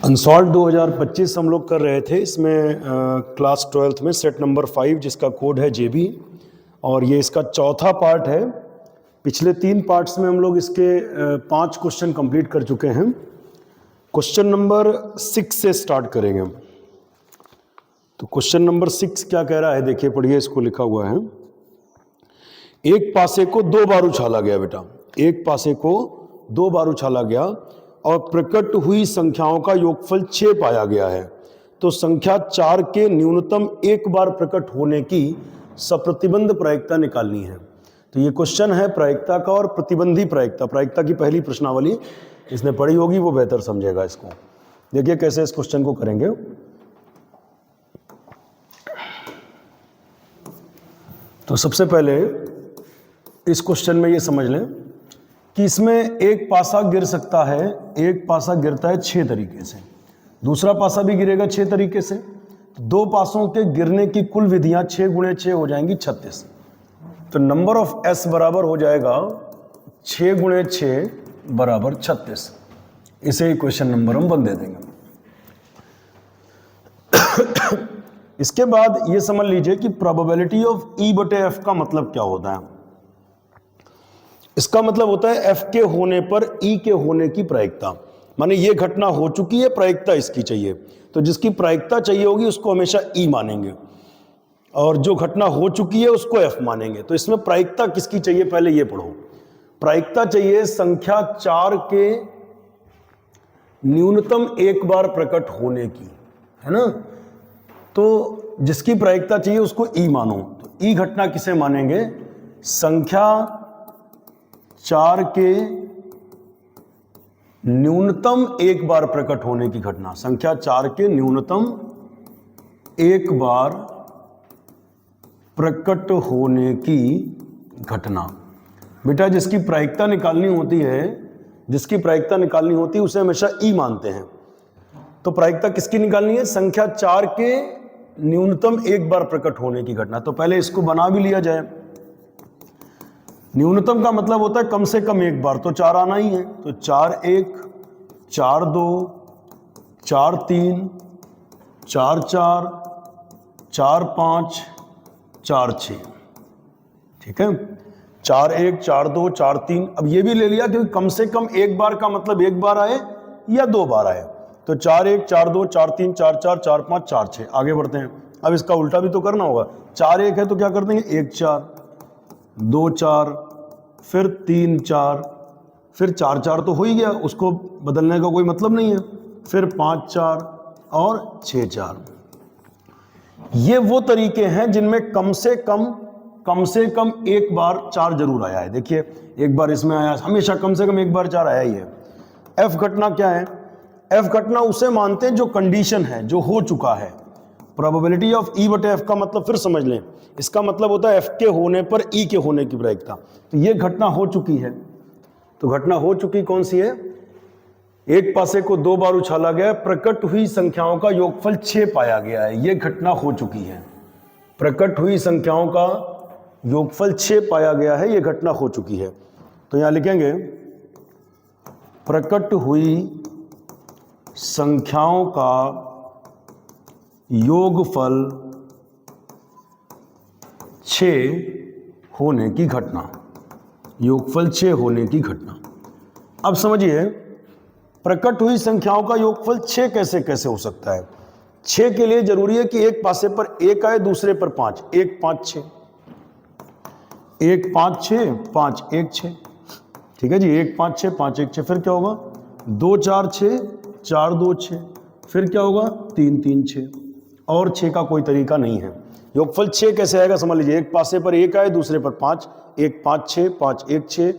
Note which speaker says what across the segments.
Speaker 1: Unsolved 2025 हम लोग कर रहे थे। इसमें क्लास 12th में सेट नंबर 5 जिसका कोड है जेबी, और ये इसका चौथा पार्ट है। पिछले 3 पार्ट्स में हम लोग इसके 5 क्वेश्चन कंप्लीट कर चुके हैं। क्वेश्चन नंबर 6 से स्टार्ट करेंगे हम। तो क्वेश्चन नंबर 6 क्या कह रहा है, देखिए पढ़िए, इसको लिखा हुआ है। एक पासे को 2 बार उछाला गया बेटा, एक पासे को 2 बार उछाला गया और प्रकट हुई संख्याओं का योगफल 6 पाया गया है। तो संख्या 4 के न्यूनतम एक बार प्रकट होने की सप्रतिबंध प्रायिकता निकालनी है। तो ये क्वेश्चन है प्रायिकता का और प्रतिबंधी प्रायिकता। प्रायिकता की पहली प्रश्नावली इसने पढ़ी होगी, वो बेहतर समझेगा इसको। देखिए कैसे इस क्वेश्चन को करेंगे। तो सबसे पहले इस क्वेश्चन में ये समझ लें कि इसमें एक पासा गिर सकता है, एक पासा गिरता है 6 तरीके से, दूसरा पासा भी गिरेगा 6 तरीके से। 2 पासों के गिरने की कुल विधियां 6 गुणे 6 हो जाएंगी 36। तो नंबर ऑफ एस बराबर हो जाएगा 6 गुणे 6 बराबर 36। इसे ही क्वेश्चन नंबर हम 1 दे देंगे। इसके बाद ये समझ लीजिए कि प्रोबेबिलिटी ऑफ ई बटे एफ का मतलब क्या होता है। इसका मतलब होता है एफ के होने पर ई के होने की प्रायिकता। माने ये घटना हो चुकी है, प्रायिकता इसकी चाहिए, तो जिसकी प्रायिकता चाहिए होगी उसको हमेशा ई मानेंगे, और जो घटना हो चुकी है उसको एफ मानेंगे। तो इसमें प्रायिकता किसकी चाहिए, पहले ये पढ़ो। प्रायिकता चाहिए संख्या 4 के न्यूनतम एक बार प्रकट होने की, है ना। तो जिसकी प्रायिकता चाहिए उसको ई मानो। तो ई घटना किसे मानेंगे, संख्या 4 के न्यूनतम एक बार प्रकट होने की घटना। संख्या 4 के न्यूनतम एक बार प्रकट होने की घटना। बेटा जिसकी प्रायिकता निकालनी होती है, जिसकी प्रायिकता निकालनी होती है उसे हमेशा ई मानते हैं। तो प्रायिकता किसकी निकालनी है, संख्या 4 के न्यूनतम एक बार प्रकट होने की घटना। तो पहले इसको बना भी लिया जाए। न्यूनतम का मतलब होता है कम से कम एक बार, तो 4 आना ही है। तो 4 1, 4 2, 4 3, 4 4, 4 5, 4 6। ठीक है, 4 1, 4 2, 4 3। अब ये भी ले लिया क्योंकि कम से कम एक बार का मतलब एक बार आए या 2 बार आए। तो 4 1, 4 2, 4 3, 4 4, 4 5, 4 6। आगे बढ़ते हैं। अब इसका उल्टा भी तो करना होगा। 4 1 है तो क्या कर देंगे, 1 4, 2 4, फिर 3 4, फिर 4 4 तो हो ही गया, उसको बदलने का कोई मतलब नहीं है। फिर 5 4 और 6 4। ये वो तरीके हैं जिनमें कम से कम एक बार 4 जरूर आया है। देखिए एक बार इसमें आया, हमेशा कम से कम एक बार 4 आया ही है। एफ घटना क्या है, एफ घटना उसे मानते हैं जो कंडीशन है, जो हो चुका है। प्रोबेबिलिटी ऑफ ई बटे एफ का मतलब फिर समझ लें, इसका मतलब होता है एफ के होने पर ई के होने की प्रायिकता। तो ये घटना हो चुकी है। तो घटना हो चुकी कौन सी है, एक पासे को 2 बार उछाला गया, प्रकट हुई संख्याओं का योगफल 6 पाया गया है। ये घटना हो चुकी है। प्रकट हुई संख्याओं का योगफल 6 पाया गया है, ये घटना हो चुकी है। तो यहां लिखेंगे प्रकट हुई संख्याओं का योगफल 6 होने की घटना। योगफल 6 होने की घटना। अब समझिए प्रकट हुई संख्याओं का योगफल 6 कैसे कैसे हो सकता है। 6 के लिए जरूरी है कि एक पासे पर 1 आए, दूसरे पर 5। 1 5 6, 1 5 6, 5 1 6। ठीक है जी, 1 5 6, 5 1 6। फिर क्या होगा, 2 4 6, 4 2 6। फिर क्या होगा, 3 3 6। और 6 का कोई तरीका नहीं है। योगफल 6 कैसे आएगा समझ लीजिए। एक पासे पर 1 आए, दूसरे पर 5। 1 5 6, 5 1 6।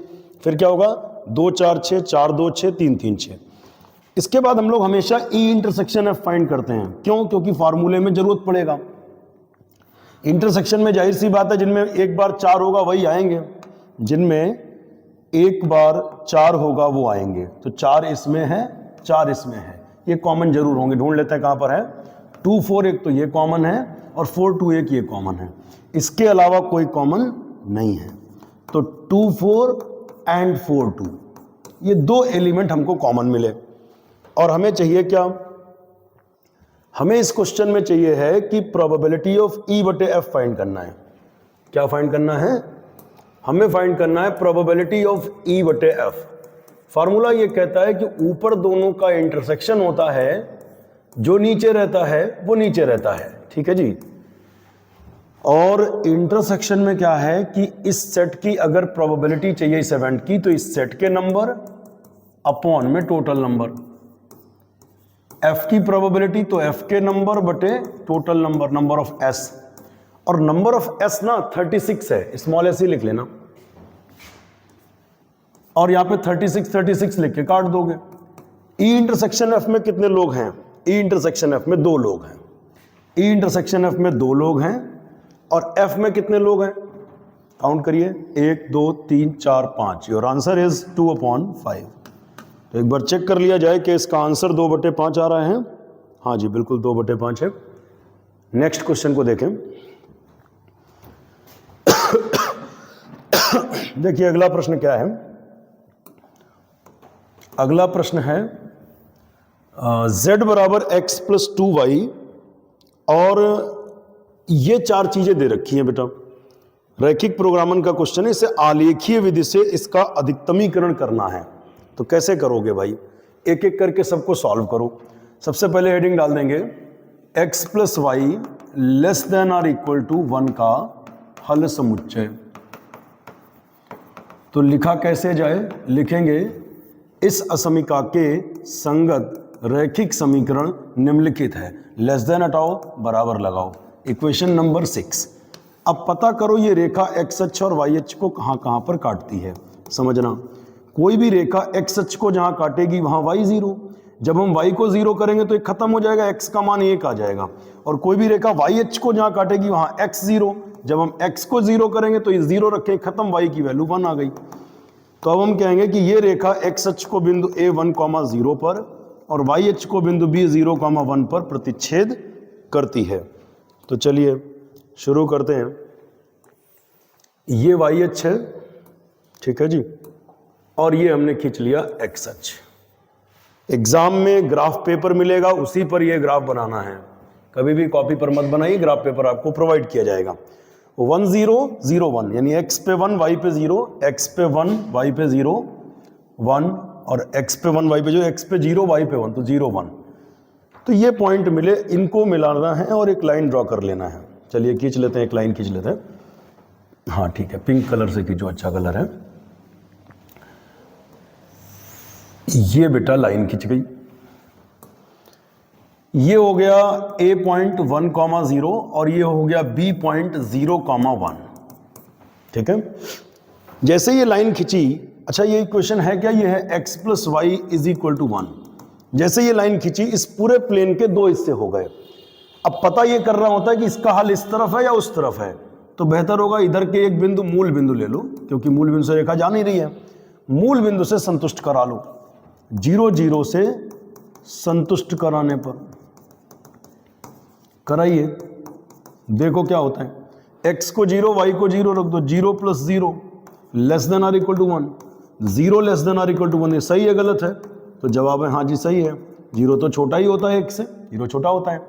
Speaker 1: फिर क्या होगा, 2 4 6, 4 2 6, 3 3 6। इसके बाद हम लोग हमेशा ई इंटरसेक्शन एफ फाइंड करते हैं। क्यों, क्योंकि फार्मूले में जरूरत पड़ेगा। इंटरसेक्शन में जाहिर सी बात है जिनमें एक बार 4 होगा वही आएंगे, जिनमें एक बार 4 होगा वो आएंगे। तो 4 इसमें है, 4 इसमें है, ये कॉमन जरूर होंगे। ढूंढ लेते हैं कहां पर है। 2 4 एक तो ये कॉमन है, और 4 2 एक ये कॉमन है। इसके अलावा कोई कॉमन नहीं है। तो 2 4 एंड 4 2, ये 2 एलिमेंट हमको कॉमन मिले। और हमें चाहिए क्या, हमें इस क्वेश्चन में चाहिए है कि प्रोबेबिलिटी ऑफ ई बटे एफ फाइंड करना है। क्या फाइंड करना है? हमें फाइंड करना है प्रोबेबिलिटी ऑफ ई बटे एफ। फार्मूला ये कहता है कि ऊपर दोनों का इंटरसेक्शन होता है, जो नीचे रहता है वो नीचे रहता है, ठीक है जी। और इंटरसेक्शन में क्या है कि इस सेट की अगर प्रोबेबिलिटी चाहिए इस इवेंट की, तो इस सेट के नंबर अपॉन में टोटल नंबर। एफ की प्रोबेबिलिटी तो एफ के नंबर बटे total number, number of S. और नंबर ऑफ एस ना 36 है, स्मॉल एस ही लिख लेना। और यहां पे 36 लिख के काट दोगे। ई इंटरसेक्शन एफ में कितने लोग हैं? ई इंटरसेक्शन एफ में 2 लोग हैं। ई इंटरसेक्शन एफ में 2 लोग हैं। और एफ में कितने लोग हैं? काउंट करिए, 1 2 3 4 5। Your answer is 2/5। तो एक बार चेक कर लिया जाए कि इसका आंसर 2/5 आ रहा है। हाँ जी, बिल्कुल 2/5 है। नेक्स्ट क्वेश्चन को देखें। देखिए अगला प्रश्न क्या है। अगला प्रश्न है z बराबर x प्लस 2y, और ये 4 चीजें दे रखी हैं बेटा। रैखिक प्रोग्रामन का क्वेश्चन है, इसे आलेखीय विधि से इसका अधिकतमीकरण करना है। तो कैसे करोगे भाई? एक एक करके सबको सॉल्व करो। सबसे पहले हेडिंग डाल देंगे x plus Y less than or equal to 1 का हल समुच्चय। तो लिखा कैसे जाए? लिखेंगे इस असमीका के संगत रैखिक समीकरण निम्नलिखित है। लेस देन हटाओ, बराबर लगाओ। Equation number 6। अब पता करो ये रेखा एक्स अक्ष और वाई अक्ष को कहां कहां पर काटती है। समझना, कोई भी रेखा एक्स अक्ष को जहां काटेगी वहां वाई 0। जब हम y को 0 करेंगे तो ये खत्म हो जाएगा, x का मान 1 आ जाएगा। और कोई भी रेखा y अक्ष को जहां काटेगी वहां x 0। जब हम x को 0 करेंगे तो ये 0 रखें, खत्म, y की वैल्यू 1 आ गई। तो अब हम कहेंगे कि ये रेखा x अक्ष को बिंदु a 1,0 पर और y अक्ष को बिंदु b 0,1 पर प्रतिच्छेद करती है। तो चलिए शुरू करते हैं। ये y अक्ष है, ठीक है जी, और ये हमने खींच लिया x अक्ष। एग्जाम में ग्राफ पेपर मिलेगा, उसी पर ये ग्राफ बनाना है। कभी भी कॉपी पर मत बनाइए, ग्राफ पेपर आपको प्रोवाइड किया जाएगा। 1 0 0 1 यानी x पे 1 y पे 0, x पे 1 y पे 0 1, और x पे 1 y पे 0, x पे 0 y पे 1, तो 0 1। तो ये पॉइंट मिले, इनको मिलाना है और एक लाइन ड्रॉ कर लेना है। चलिए खींच लेते हैं, एक लाइन खींच लेते हैं। हाँ ठीक है, पिंक कलर से खींचो, अच्छा कलर है। ये बेटा लाइन खिंच गई। ये हो गया a पॉइंट 1,0 और ये हो गया b पॉइंट 0,1, ठीक है। जैसे ये लाइन खिंची, अच्छा ये इक्वेशन है क्या? ये है x plus Y is equal to 1। जैसे ये लाइन खिंची, इस पूरे प्लेन के 2 हिस्से हो गए। अब पता ये कर रहा होता है कि इसका हल इस तरफ है या उस तरफ है, तो बेहतर होगा इधर के एक बिंदु मूल बिंदु ले लो, क्योंकि मूल बिंदु से रेखा जा नहीं रही है। मूल बिंदु से संतुष्ट करा लो, 0 0 से संतुष्ट कराने पर कराइए, देखो क्या होता है। x को 0 y को 0 रख दो, 0 plus 0 less than or equal to 1, 0 less than or equal to 1। ये सही है गलत है? तो जवाब है हाँ जी सही है। 0 तो छोटा ही होता है, 1 से 0 छोटा होता है।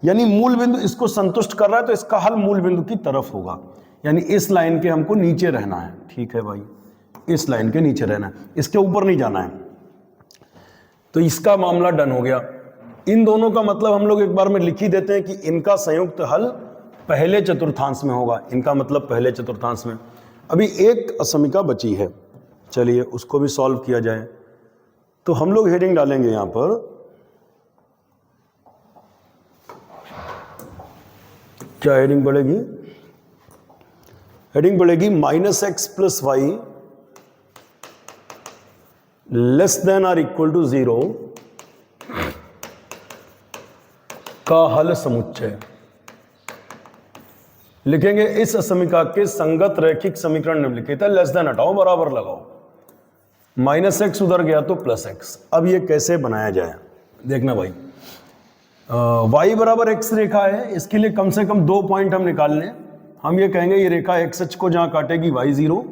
Speaker 1: यानी मूल बिंदु इसको संतुष्ट कर रहा है, तो इसका हल मूल बिंदु की तरफ होगा। यानी इस लाइन के हमको नीचे रहना है, ठीक है भाई, इस लाइन के नीचे रहना है, इसके ऊपर नहीं जाना है। तो इसका मामला डन हो गया। इन दोनों का मतलब हम लोग एक बार में लिख ही देते हैं कि इनका संयुक्त हल पहले चतुर्थांश में होगा। इनका मतलब पहले चतुर्थांश में। अभी एक असमीका बची है, चलिए उसको भी सॉल्व किया जाए। तो हम लोग हेडिंग डालेंगे यहां पर, क्या हेडिंग बढ़ेगी? हेडिंग बढ़ेगी -x plus Y less than or equal to 0 का हल समुच्चय। लिखेंगे इस असमीका के संगत रैखिक समीकरण निम्नलिखित है। लेस देन हटाओ, बराबर लगाओ। -x उधर गया तो +x। अब ये कैसे बनाया जाए देखना भाई। y बराबर x रेखा है, इसके लिए कम से कम 2 पॉइंट हम निकाल लें। हम ये कहेंगे ये रेखा x अक्ष को जहां काटेगी y 0,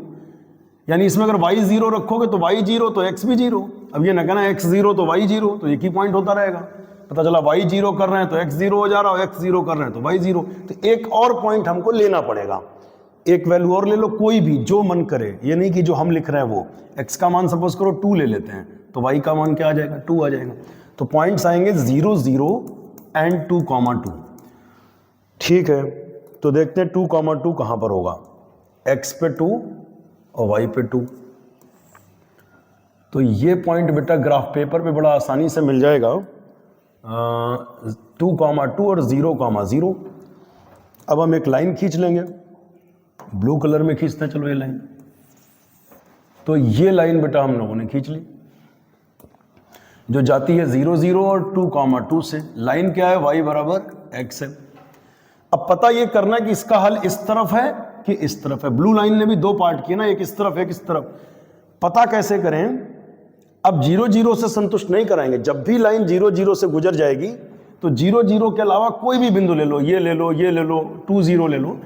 Speaker 1: यानी इसमें अगर y 0 रखोगे तो y 0 तो x भी 0। अब ये ना कहना x 0 तो y 0, तो एक ही पॉइंट होता रहेगा। पता चला y 0 कर रहे हैं तो x 0 हो जा रहा है, x 0 कर रहे हैं तो y 0। तो एक और पॉइंट हमको लेना पड़ेगा, एक वैल्यू और ले लो, कोई भी जो मन करे, ये नहीं कि जो हम लिख रहे हैं वो। x का मान सपोज करो 2 ले लेते हैं तो y का मान क्या आ जाएगा, 2 आ जाएगा। तो पॉइंट्स आएंगे 0 0 एंड 2, 2। ठीक है, तो देखते हैं 2, 2 कहां पर होगा, x पे 2 और y पे 2। तो ये पॉइंट बेटा ग्राफ पेपर पे बड़ा आसानी से मिल जाएगा, 2, 2 और 0, 0। अब हम एक लाइन खींच लेंगे, ब्लू कलर में खींचते हैं, चलो ये लाइन। तो ये लाइन बेटा हम लोगों ने खींच ली जो जाती है 0 0 और 2, 2 से। लाइन क्या है, y बराबर x है। अब पता ये करना है कि इसका हल इस तरफ है कि इस तरफ है। ब्लू लाइन ने भी दो पार्ट किए ना, एक इस तरफ एक इस तरफ। पता कैसे करें, अब 0 0 से संतुष्ट नहीं कराएंगे। जब भी लाइन 0 0 से गुजर जाएगी तो 0 0 के अलावा कोई भी बिंदु ले लो, ये ले लो, ये ले लो, 2 0 ले लो,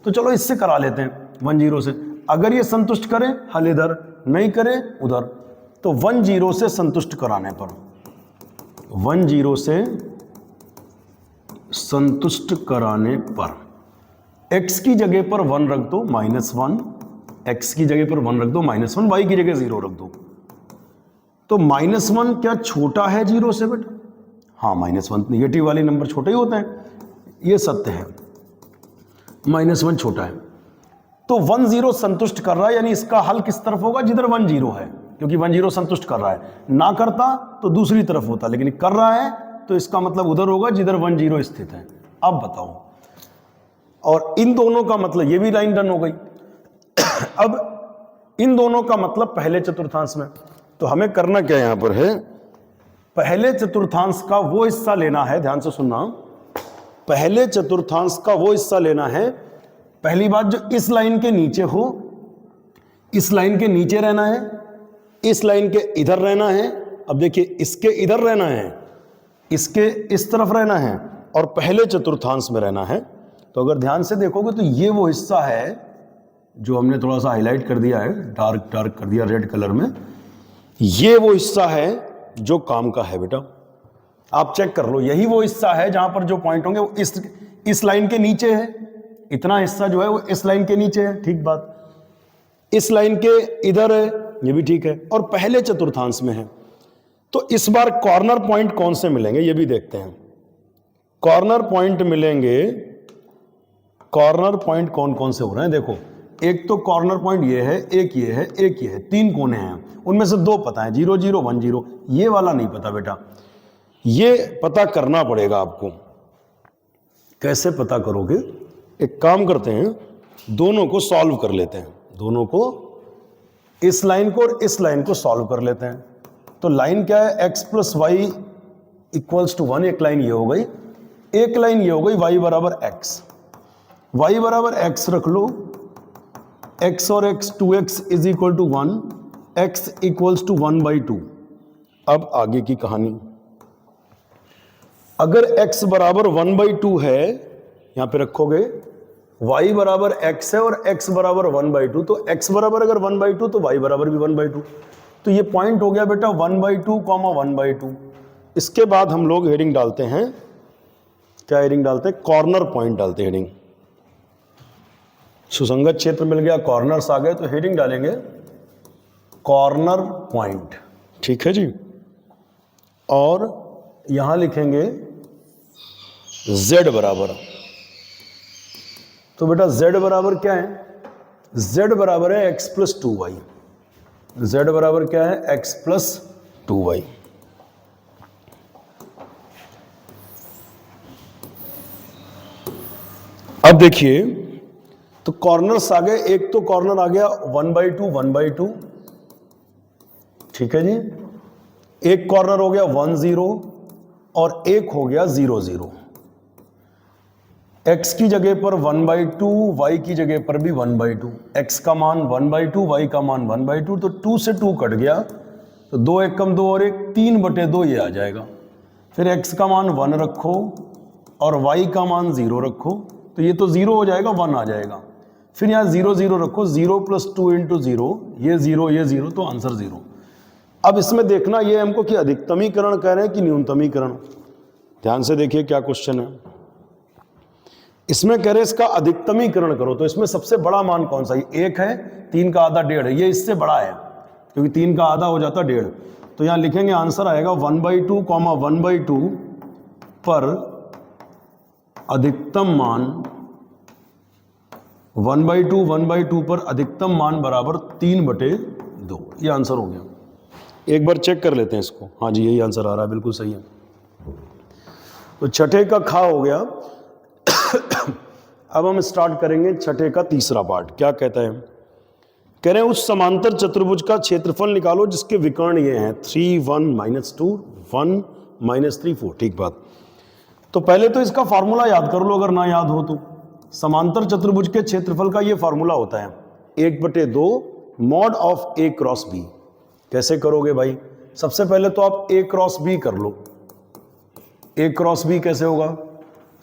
Speaker 1: तो चलो इससे करा लेते हैं 1 0 से। अगर ये संतुष्ट करे हल इधर, नहीं करे उधर। तो 1 0 से संतुष्ट कराने पर, 1 0 से संतुष्ट कराने पर x की जगह पर 1 रख दो, -1, x की जगह पर 1 रख दो, -1, y की जगह 0 रख दो। तो -1 क्या छोटा है 0 से बेटा? हाँ, -1 निगेटिव वाले नंबर छोटे ही होते हैं, ये सत्य है, -1 छोटा है। तो 1 0 संतुष्ट कर रहा है, यानी इसका हल किस तरफ होगा, जिधर 1 0 है, क्योंकि 1 0 संतुष्ट कर रहा है। ना करता तो दूसरी तरफ होता, लेकिन कर रहा है तो इसका मतलब उधर होगा जिधर 1 0 स्थित है। अब बताओ, और इन दोनों का मतलब, ये भी लाइन डन हो गई। अब इन दोनों का मतलब पहले चतुर्थांश में, तो हमें करना क्या यहां पर है, पहले चतुर्थांश का वो हिस्सा लेना है, ध्यान से सुनना, पहले चतुर्थांश का वो हिस्सा लेना है। पहली बात, जो इस लाइन के नीचे हो, इस लाइन के नीचे रहना है, इस लाइन के इधर रहना है। अब देखिए, इसके इधर रहना है, इसके इस तरफ रहना है, और पहले चतुर्थांश में रहना है। तो अगर ध्यान से देखोगे तो ये वो हिस्सा है जो हमने थोड़ा सा हाईलाइट कर दिया है, डार्क कर दिया रेड कलर में। ये वो हिस्सा है जो काम का है बेटा, आप चेक कर लो। यही वो हिस्सा है जहां पर जो पॉइंट होंगे वो इस लाइन के नीचे है। इतना हिस्सा जो है वो इस लाइन के नीचे है, ठीक बात। इस लाइन के इधर है, ये भी ठीक है, और पहले चतुर्थांश में है। तो इस बार कॉर्नर पॉइंट कौन से मिलेंगे ये भी देखते हैं। कॉर्नर पॉइंट मिलेंगे, कॉर्नर पॉइंट कौन कौन से हो रहे हैं देखो। एक तो कॉर्नर पॉइंट ये है, एक ये है, एक ये है, 3 कोने हैं। उनमें से 2 पता है, 0 0 1 0। ये वाला नहीं पता बेटा, ये पता करना पड़ेगा आपको। कैसे पता करोगे, एक काम करते हैं, दोनों को सॉल्व कर लेते हैं, दोनों को, इस लाइन को और इस लाइन को सॉल्व कर लेते हैं। तो लाइन क्या है, x + y = 1, एक लाइन ये हो गई, एक लाइन ये हो गई y बराबर x। y बराबर x रख लो, x और x 2x = 1, x = 1/2। अब आगे की कहानी, अगर x बराबर 1/2 है, यहां पे रखोगे, y बराबर x है और x बराबर 1/2, तो x बराबर अगर 1/2 तो y बराबर भी 1/2। तो ये पॉइंट हो गया बेटा 1/2, 1/2। इसके बाद हम लोग हेडिंग डालते हैं, क्या हेडिंग डालते हैं, कॉर्नर पॉइंट डालते हैं हेडिंग। सुसंगत क्षेत्र मिल गया, कॉर्नर्स आ गए, तो हेडिंग डालेंगे कॉर्नर पॉइंट, ठीक है जी। और यहां लिखेंगे z बराबर, तो बेटा z बराबर क्या है, z बराबर है x + 2y। z बराबर क्या है, x + 2y। अब देखिए, तो कॉर्नर्स आ गए, एक तो कॉर्नर आ गया 1/2, 1/2, ठीक है जी। एक कॉर्नर हो गया 1 0 और एक हो गया 0 0। x की जगह पर 1/2, y की जगह पर भी 1/2। x का मान 1/2, y का मान 1/2, तो 2 से 2 कट गया, तो 2 1 कम 2 और 1 3/2 ये आ जाएगा। फिर x का मान 1 रखो और y का मान 0 रखो, तो ये तो 0 हो जाएगा, 1 आ जाएगा। फिर यहाँ 0 0 रखो, 0 + 2 × 0, ये 0, तो आंसर 0। अब इसमें देखना ये हमको कि अधिकतमीकरण कह रहे हैं कि न्यूनतमीकरण। ध्यान से देखिए क्या क्वेश्चन है। इसमें कह रहे इसका अधिकतमीकरण करो, तो इसमें सबसे बड़ा मान कौन सा है? 1 है, 3 का आधा 1.5 है, ये इससे बड़ा है क्योंकि 3 का आधा हो जाता 1.5। तो यहां लिखेंगे आंसर आएगा 1/2, 1/2 पर अधिकतम मान 1/2 पर अधिकतम मान बराबर 3/2। ये आंसर हो गया। एक बार चेक कर लेते हैं इसको। हाँ जी, यही आंसर आ रहा है, बिल्कुल सही है। तो छठे का खा हो गया। अब हम स्टार्ट करेंगे छठे का तीसरा पार्ट। क्या कहता है? कह रहे हैं उस समांतर चतुर्भुज का क्षेत्रफल निकालो जिसके विकर्ण ये हैं 3 1 -2 1 -3 4। ठीक बात। तो पहले तो इसका फॉर्मूला याद कर लो अगर ना याद हो तो। समांतर चतुर्भुज के क्षेत्रफल का ये फॉर्मूला होता है 1/2 mod of A cross B। कैसे करोगे भाई? सबसे पहले तो आप A क्रॉस B कर लो। A क्रॉस B कैसे होगा?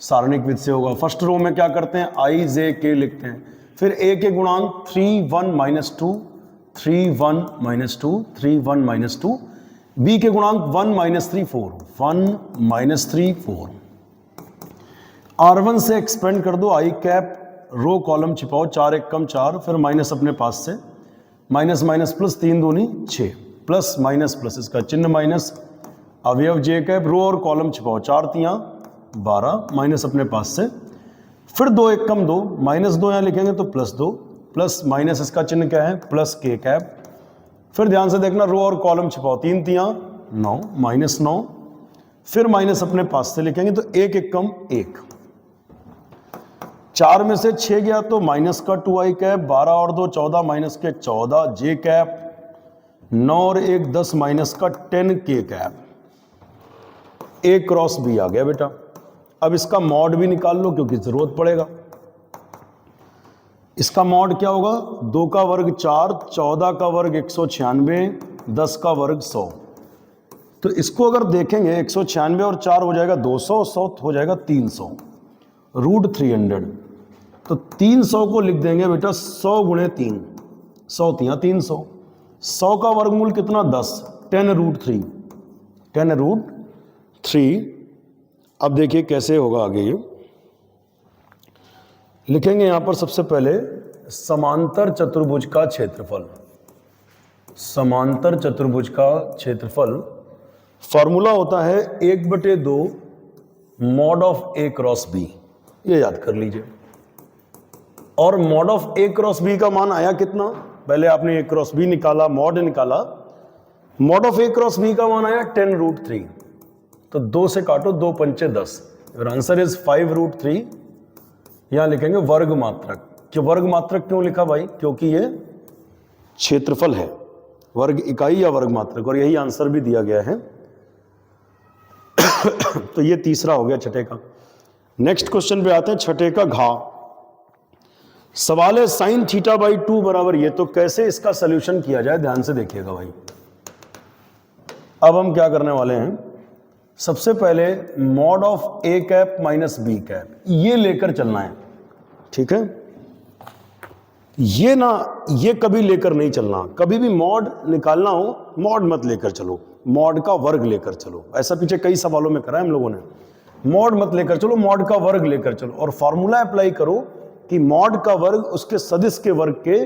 Speaker 1: सारणिक विधि से होगा। फर्स्ट रो में क्या करते हैं? I J K लिखते हैं। फिर A के गुणांक 3 1 -2 3 1 -2 3 1 -2, B के गुणांक 1 -3 4 1 -3 4। R1 से एक्सपेंड कर दो I कैप, रो कॉलम छिपाओ, 4 1 कम 4, फिर माइनस अपने पास से, माइनस माइनस प्लस 3 दूनी 6, प्लस माइनस प्लस इसका चिन्ह माइनस, अवयव जे कैप, रो और कॉलम छिपाओ, 4 3 12, माइनस अपने पास से, फिर 2 1 कम 2, -2 यहाँ लिखेंगे तो +2, प्लस माइनस इसका चिन्ह क्या है? प्लस के कैप। फिर ध्यान से देखना, रो और कॉलम छिपाओ, 3 3 9, -9, फिर माइनस अपने पास से लिखेंगे तो 1 1 कम 1, 4 में से 6 गया तो माइनस का 2i कैप, 12 और 2 14, माइनस के 14 जे कैप, 9 और 1 10, माइनस का 10 के कैप। A क्रॉस B आ गया बेटा। अब इसका मॉड भी निकाल लो क्योंकि जरूरत पड़ेगा। इसका मॉड क्या होगा? 2 का वर्ग 4, 14 का वर्ग 196, 10 का वर्ग 100। तो इसको अगर देखेंगे 196 और 4 हो जाएगा 200, 100 हो जाएगा 300, √300। तो 300 को लिख देंगे बेटा 100 × 3, 100 3 300। 100 का वर्गमूल कितना? 10, 10√3, 10√3। अब देखिए कैसे होगा आगे ये। लिखेंगे यहां पर सबसे पहले समांतर चतुर्भुज का क्षेत्रफल। समांतर चतुर्भुज का क्षेत्रफल फॉर्मूला होता है 1/2 mod of A cross B। ये याद कर लीजिए। और mod of A cross B का मान आया कितना? पहले आपने A क्रॉस B निकाला, मॉड निकाला, mod of A cross B का मान आया 10√3। तो 2 से काटो, 2 पंचे 10। Answer is 5√3। यहां लिखेंगे वर्ग मात्रक। कि वर्ग मात्रक क्यों लिखा भाई? क्योंकि ये क्षेत्रफल है, वर्ग इकाई या वर्ग मात्रक, और यही आंसर भी दिया गया है। तो ये तीसरा हो गया छठे का। नेक्स्ट क्वेश्चन पे आते हैं छठे का घा। सवाल है sin θ/2 बराबर ये। तो कैसे इसका सॉल्यूशन किया जाए? ध्यान से देखिएगा भाई। अब हम क्या करने वाले हैं? सबसे पहले mod of A cap minus B cap ये लेकर चलना है। ठीक है, ये कभी लेकर नहीं चलना। कभी भी मॉड निकालना हो, मॉड मत लेकर चलो, मॉड का वर्ग लेकर चलो। ऐसा पीछे कई सवालों में करा है हम लोगों ने। मॉड मत लेकर चलो, मॉड का वर्ग लेकर चलो। और फॉर्मूला अप्लाई करो कि मॉड का वर्ग उसके सदिश के वर्ग के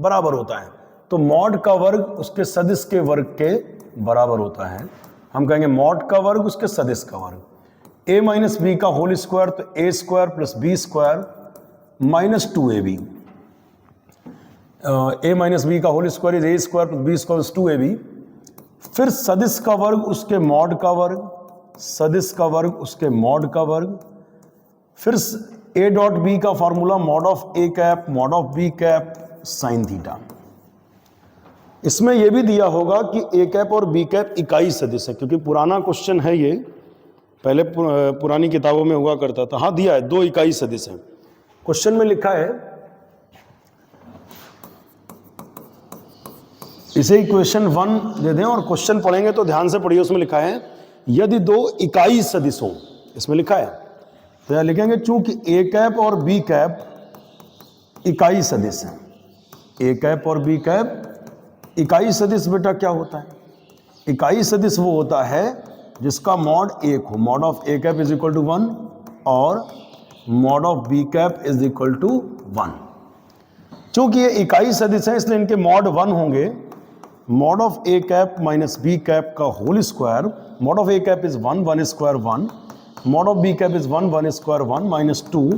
Speaker 1: बराबर होता है। तो मॉड का वर्ग उसके सदिश के वर्ग के बराबर होता है। हम कहेंगे मॉड का वर्ग उसके सदिश का वर्ग। a माइनस बी का होल स्क्वायर, तो a square plus b square minus 2ab। a minus b का whole square is a square plus b square 2ab। फिर सदिश का वर्ग उसके मॉड का वर्ग, सदिश का वर्ग उसके मॉड का वर्ग। फिर a डॉट बी का formula mod of a cap mod of b cap sine theta. इसमें यह भी दिया होगा कि a कैप और b कैप इकाई सदिश है, क्योंकि पुराना क्वेश्चन है ये, पहले पुरानी किताबों में हुआ करता था। हाँ दिया है, 2 इकाई सदिश है। क्वेश्चन में लिखा है, इसे इक्वेशन 1 दे दें और क्वेश्चन पढ़ेंगे तो ध्यान से पढ़िए। उसमें लिखा है यदि 2 इकाई सदिश हो, इसमें लिखा है तो यह लिखेंगे चूंकि a कैप और b कैप इकाई सदिश है। a कैप और b कैप इकाई सदिश बेटा क्या होता है? इकाई सदिश वो होता है जिसका मॉड 1 हो, mod of A cap is equal to 1 और mod of B cap is equal to 1। चूंकि ये इकाई सदिश है इसलिए इनके मॉड 1 होंगे। Mod of A cap minus B cap का whole square, mod of A cap is 1, 1 square 1, mod of B cap is 1, 1 square 1 minus 2,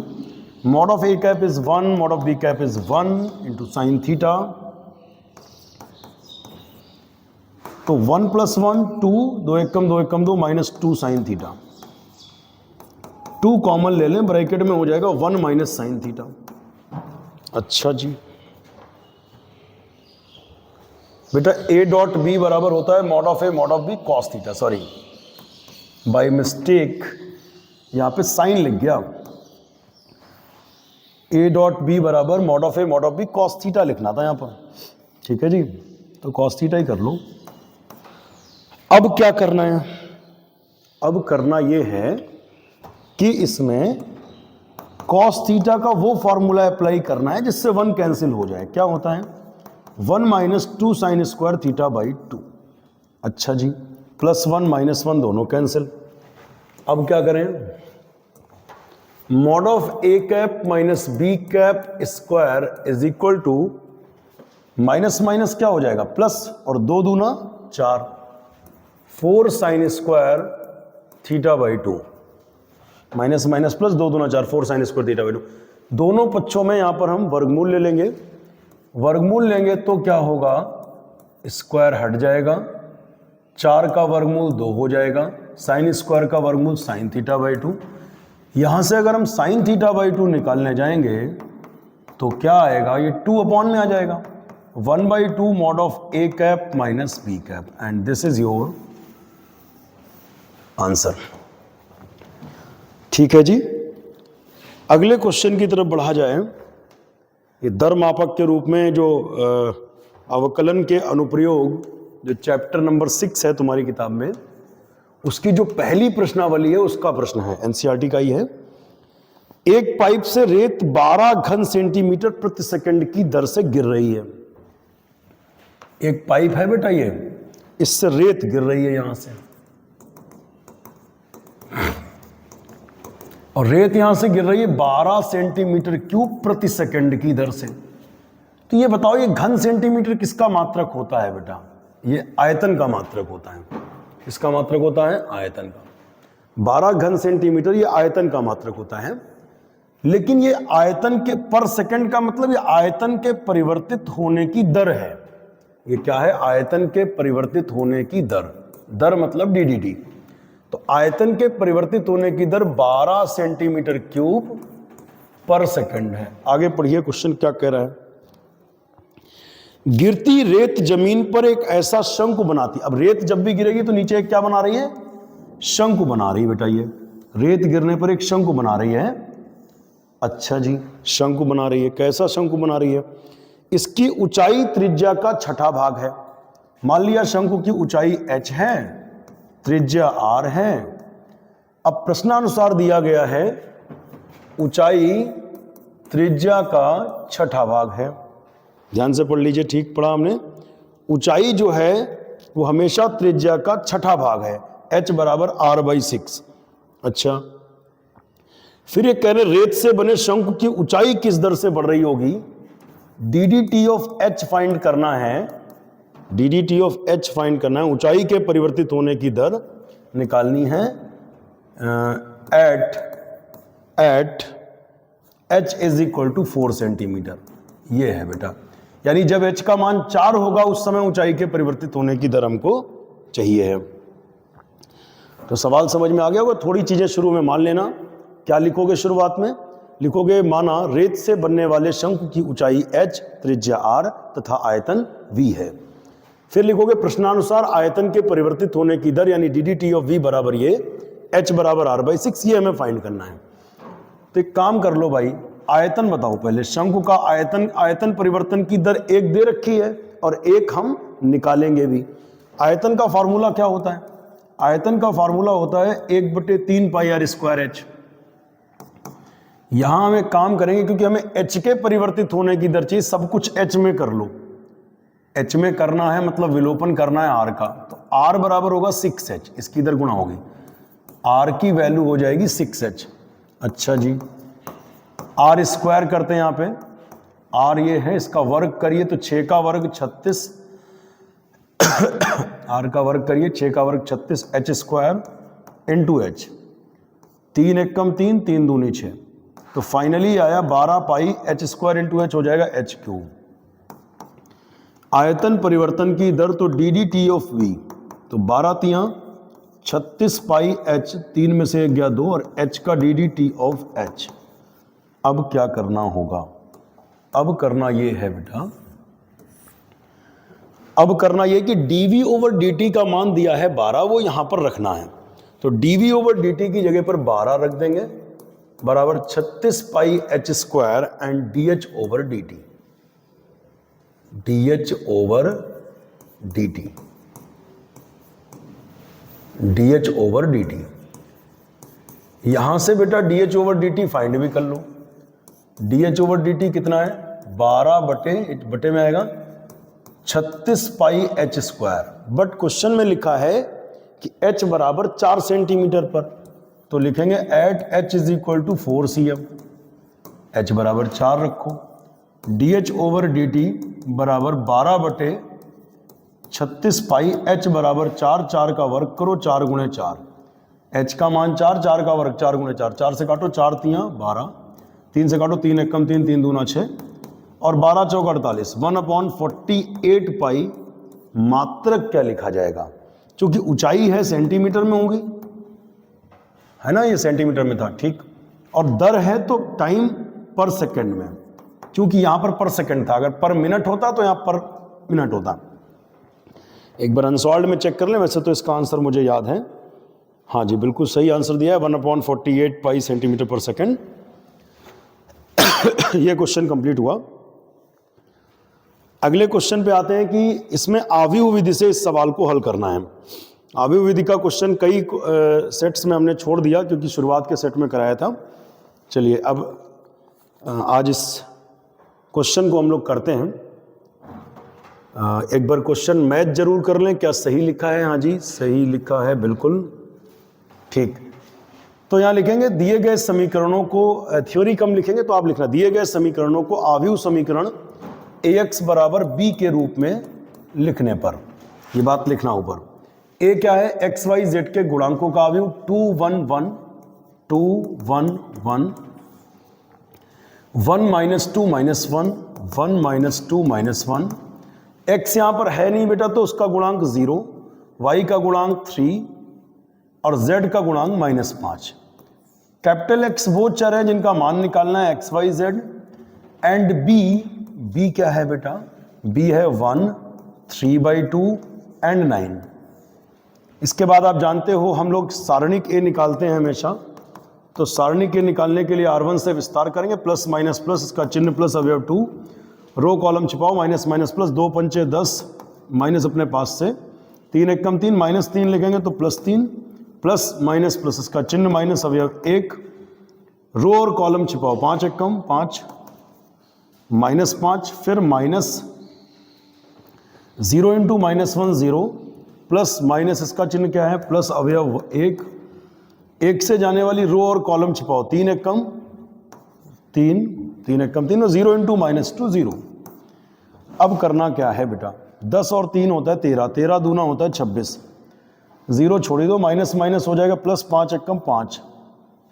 Speaker 1: mod of A cap is 1, mod of B cap is 1 into sine theta. तो 1 + 1 2, 2 एकम 2 एकम 2 minus 2 sine theta. 2 common ले लें, bracket में हो जाएगा 1 minus sine theta. अच्छा जी बेटा, ए dot B बराबर होता है mod of A mod of B cos theta. Sorry by mistake यहां पे साइन लिख गया। ए डॉट बी बराबर mod of A mod of B cos theta लिखना था यहां पर। ठीक है जी, तो कॉस थीटा ही कर लो। अब क्या करना है? अब करना यह है कि इसमें कॉस थीटा का वो फॉर्मूला अप्लाई करना है जिससे 1 कैंसिल हो जाए। क्या होता है? 1 minus 2 sign square theta by 2। अच्छा जी, +1 -1 दोनों कैंसिल। अब क्या करें? Mod of A cap minus B cap square is equal to minus minus क्या हो जाएगा? प्लस, और 2 दूना 4, 4 sine square theta by 2, minus minus plus 2 दूना 4, 4 साइन स्क्वायर थीटा बाई 2। दोनों पक्षों में यहां पर हम वर्गमूल ले लेंगे। वर्गमूल लेंगे तो क्या होगा? स्क्वायर हट जाएगा, 4 का वर्गमूल 2 हो जाएगा, साइन स्क्वायर का वर्गमूल साइन थीटा बाई 2। यहां से अगर हम साइन थीटा बाई 2 निकालने जाएंगे तो क्या आएगा? ये 2 अपॉन में आ जाएगा, 1/2 mod of A cap minus B cap, and this is your answer. ठीक है जी, अगले क्वेश्चन की तरफ बढ़ा जाए। ये दर मापक के रूप में जो अवकलन के अनुप्रयोग जो चैप्टर नंबर 6 है तुम्हारी किताब में, उसकी जो पहली प्रश्नावली है उसका प्रश्न है, एनसीईआरटी का ही है। एक पाइप से रेत 12 घन सेंटीमीटर प्रति सेकंड की दर से गिर रही है। एक पाइप है बेटा, ये इससे रेत गिर रही है यहां से, और रेत यहां से गिर रही है 12 सेंटीमीटर क्यूब प्रति सेकंड की दर से। तो ये बताओ, ये घन सेंटीमीटर किसका मात्रक होता है बेटा? ये आयतन का मात्रक होता है। किसका मात्रक होता है? आयतन का। 12 घन सेंटीमीटर ये आयतन का मात्रक होता है। लेकिन ये आयतन के पर सेकंड का मतलब ये आयतन के परिवर्तित होने की दर है। ये क्या है? आयतन के परिवर्तित होने की दर। दर मतलब डीडीटी। तो आयतन के परिवर्तित होने की दर 12 सेंटीमीटर क्यूब पर सेकंड है। आगे पढ़िए, क्वेश्चन क्या कह रहा है। गिरती रेत जमीन पर एक ऐसा शंकु बनाती। अब रेत जब भी गिरेगी तो नीचे एक क्या बना रही है? शंकु बना रही है बेटा। ये रेत गिरने पर एक शंकु बना रही है। अच्छा जी, शंकु बना रही है। कैसा शंकु बना रही है? इसकी ऊंचाई त्रिज्या का 6ठा भाग है। मान लिया शंकु की ऊंचाई h है, त्रिज्या r है। अब प्रश्नानुसार दिया गया है ऊंचाई त्रिज्या का 6ठा भाग है। ध्यान से पढ़ लीजिए, ठीक पढ़ा हमने। ऊंचाई जो है वो हमेशा त्रिज्या का 6ठा भाग है, h बराबर r/6। अच्छा, फिर ये कह रहे रेत से बने शंकु की ऊंचाई किस दर से बढ़ रही होगी? ddT ऑफ h फाइंड करना है। ddT ऑफ h फाइंड करना है, ऊंचाई के परिवर्तित होने की दर निकालनी है at h is equal to 4 centimetre. ये है बेटा, यानी जब h का मान 4 होगा उस समय ऊंचाई के परिवर्तित होने की दर हमको चाहिए है। तो सवाल समझ में आ गया होगा। थोड़ी चीजें शुरू में मान लेना। क्या लिखोगे शुरुआत में? लिखोगे माना रेत से बनने वाले शंकु की ऊंचाई h, त्रिज्या r तथा आयतन v है। फिर लिखोगे प्रश्नानुसार आयतन के परिवर्तित होने की दर यानी ddT ऑफ v बराबर ये h बराबर r/6। ये हमें फाइंड करना है। तो एक काम कर लो भाई, आयतन बताओ पहले। शंकु का आयतन परिवर्तन की दर 1 दे रखी है और 1 हम निकालेंगे भी। आयतन का फार्मूला क्या होता है? आयतन का फार्मूला होता है 1/3 पाई r स्क्वायर h। यहां हम एक काम करेंगे, क्योंकि हमें h के परिवर्तित होने की दर चाहिए, सब कुछ h में कर लो। h में करना है मतलब विलोपन करना है r का, तो आर बराबर होगा 6h, इसकी इधर गुणा होगी, आर की वैल्यू हो जाएगी 6h। अच्छा जी, आर स्क्वायर करते हैं यहाँ पे, आर ये है, इसका वर्ग करिए तो 6 का वर्ग 36, आर का वर्ग करिए 6 का वर्ग 36, एच स्क्वायर इंटू एच, 3 एकम 3, 3 दूनी 6, तो फाइनली आया 12 pi H square into H हो जाएगा एच क्यूब। आयतन परिवर्तन की दर तो D D T of V, तो 12 तियां 36 पाई एच, 3 में से 1 गया 2, और एच का D D T of H. अब क्या करना होगा, अब करना ये है बेटा, अब करना ये कि dv ओवर dt का मान दिया है 12, वो यहां पर रखना है, तो dv ओवर dt की जगह पर 12 रख देंगे, बराबर 36 pi H square and dh over dt, dh over dt, dh over dt। यहां से बेटा dh ओवर dt फाइंड भी कर लो, dh ओवर dt कितना है, 12 बटे में आएगा 36 pi H square, but question में लिखा है कि h बराबर 4 सेंटीमीटर पर, तो लिखेंगे at h is equal to 4 cm, h बराबर 4 रखो, dh ओवर dt बराबर 12 बटे 36 पाई, h बराबर 4, 4 का वर्ग करो, 4 गुणे 4, h का मान 4, 4 का वर्ग 4 गुणे 4, 4 से काटो 4 तियां 12, 3 से काटो 3 एकम 3, 3 दूना 6, और 12 चौक 48, 1/48 पाई। मात्रक क्या लिखा जाएगा, क्योंकि ऊंचाई है सेंटीमीटर में होगी, है ना, ये सेंटीमीटर में था, ठीक, और दर है तो टाइम पर सेकंड में, क्योंकि यहां पर सेकंड था, अगर पर मिनट होता तो यहां पर मिनट होता। एक बार अनसॉल्व्ड में चेक कर लें, वैसे तो इसका आंसर मुझे याद है, हाँ जी बिल्कुल सही आंसर दिया है, 1/48 पाई सेंटीमीटर पर सेकंड। ये क्वेश्चन कंप्लीट हुआ। अगले क्वेश्चन पे आते हैं कि इसमें आव्यूह विधि से इस सवाल को हल करना है। आव्यूह विधि का क्वेश्चन कई सेट्स में हमने छोड़ दिया, क्योंकि शुरुआत के सेट में कराया था। चलिए अब आज इस क्वेश्चन को हम लोग करते हैं। एक बार क्वेश्चन मैच जरूर कर लें, क्या सही लिखा है, हाँ जी सही लिखा है, बिल्कुल ठीक। तो यहाँ लिखेंगे दिए गए समीकरणों को, थ्योरी कम लिखेंगे तो आप लिखना, दिए गए समीकरणों को आव्यूह समीकरण ax बराबर b के रूप में लिखने पर, ये बात लिखना ऊपर। a क्या है, x y z के गुणांकों का आव्यूह, 2 1 1 2 1 1 1 minus 2 minus 1 1 minus 2 minus 1। x यहां पर है नहीं बेटा, तो उसका गुणांक 0, y का गुणांक 3 और z का गुणांक -5। कैपिटल X वो चर है जिनका मान निकालना है x y z, and b क्या है बेटा, b है 1 3/2 एंड 9। इसके बाद आप जानते हो हम लोग सारणिक a निकालते हैं हमेशा, तो सारणिक a निकालने के लिए R1 से विस्तार करेंगे, प्लस माइनस प्लस, इसका चिन्ह प्लस अवयव 2, रो कॉलम छिपाओ, माइनस माइनस प्लस, 2 पंचे 10, माइनस अपने पास से, 3 एकम 3, -3 लिखेंगे तो +3, प्लस माइनस प्लस, इसका चिन्ह माइनस अवयव 1, रो और कॉलम छिपाओ, 5 एकम 5, -5, फिर माइनस 0 इंटू -1 0, प्लस माइनस, इसका चिन्ह क्या है, प्लस अवयव 1, 1 से जाने वाली रो और कॉलम छिपाओ, 3 एकम 3, 3 एकम 3, और 0 इंटू -2 0। अब करना क्या है बेटा, 10 और 3 होता है 13, 13 दूना होता है 26, 0 छोड़ी दो, माइनस माइनस हो जाएगा प्लस, 5 एकम 5,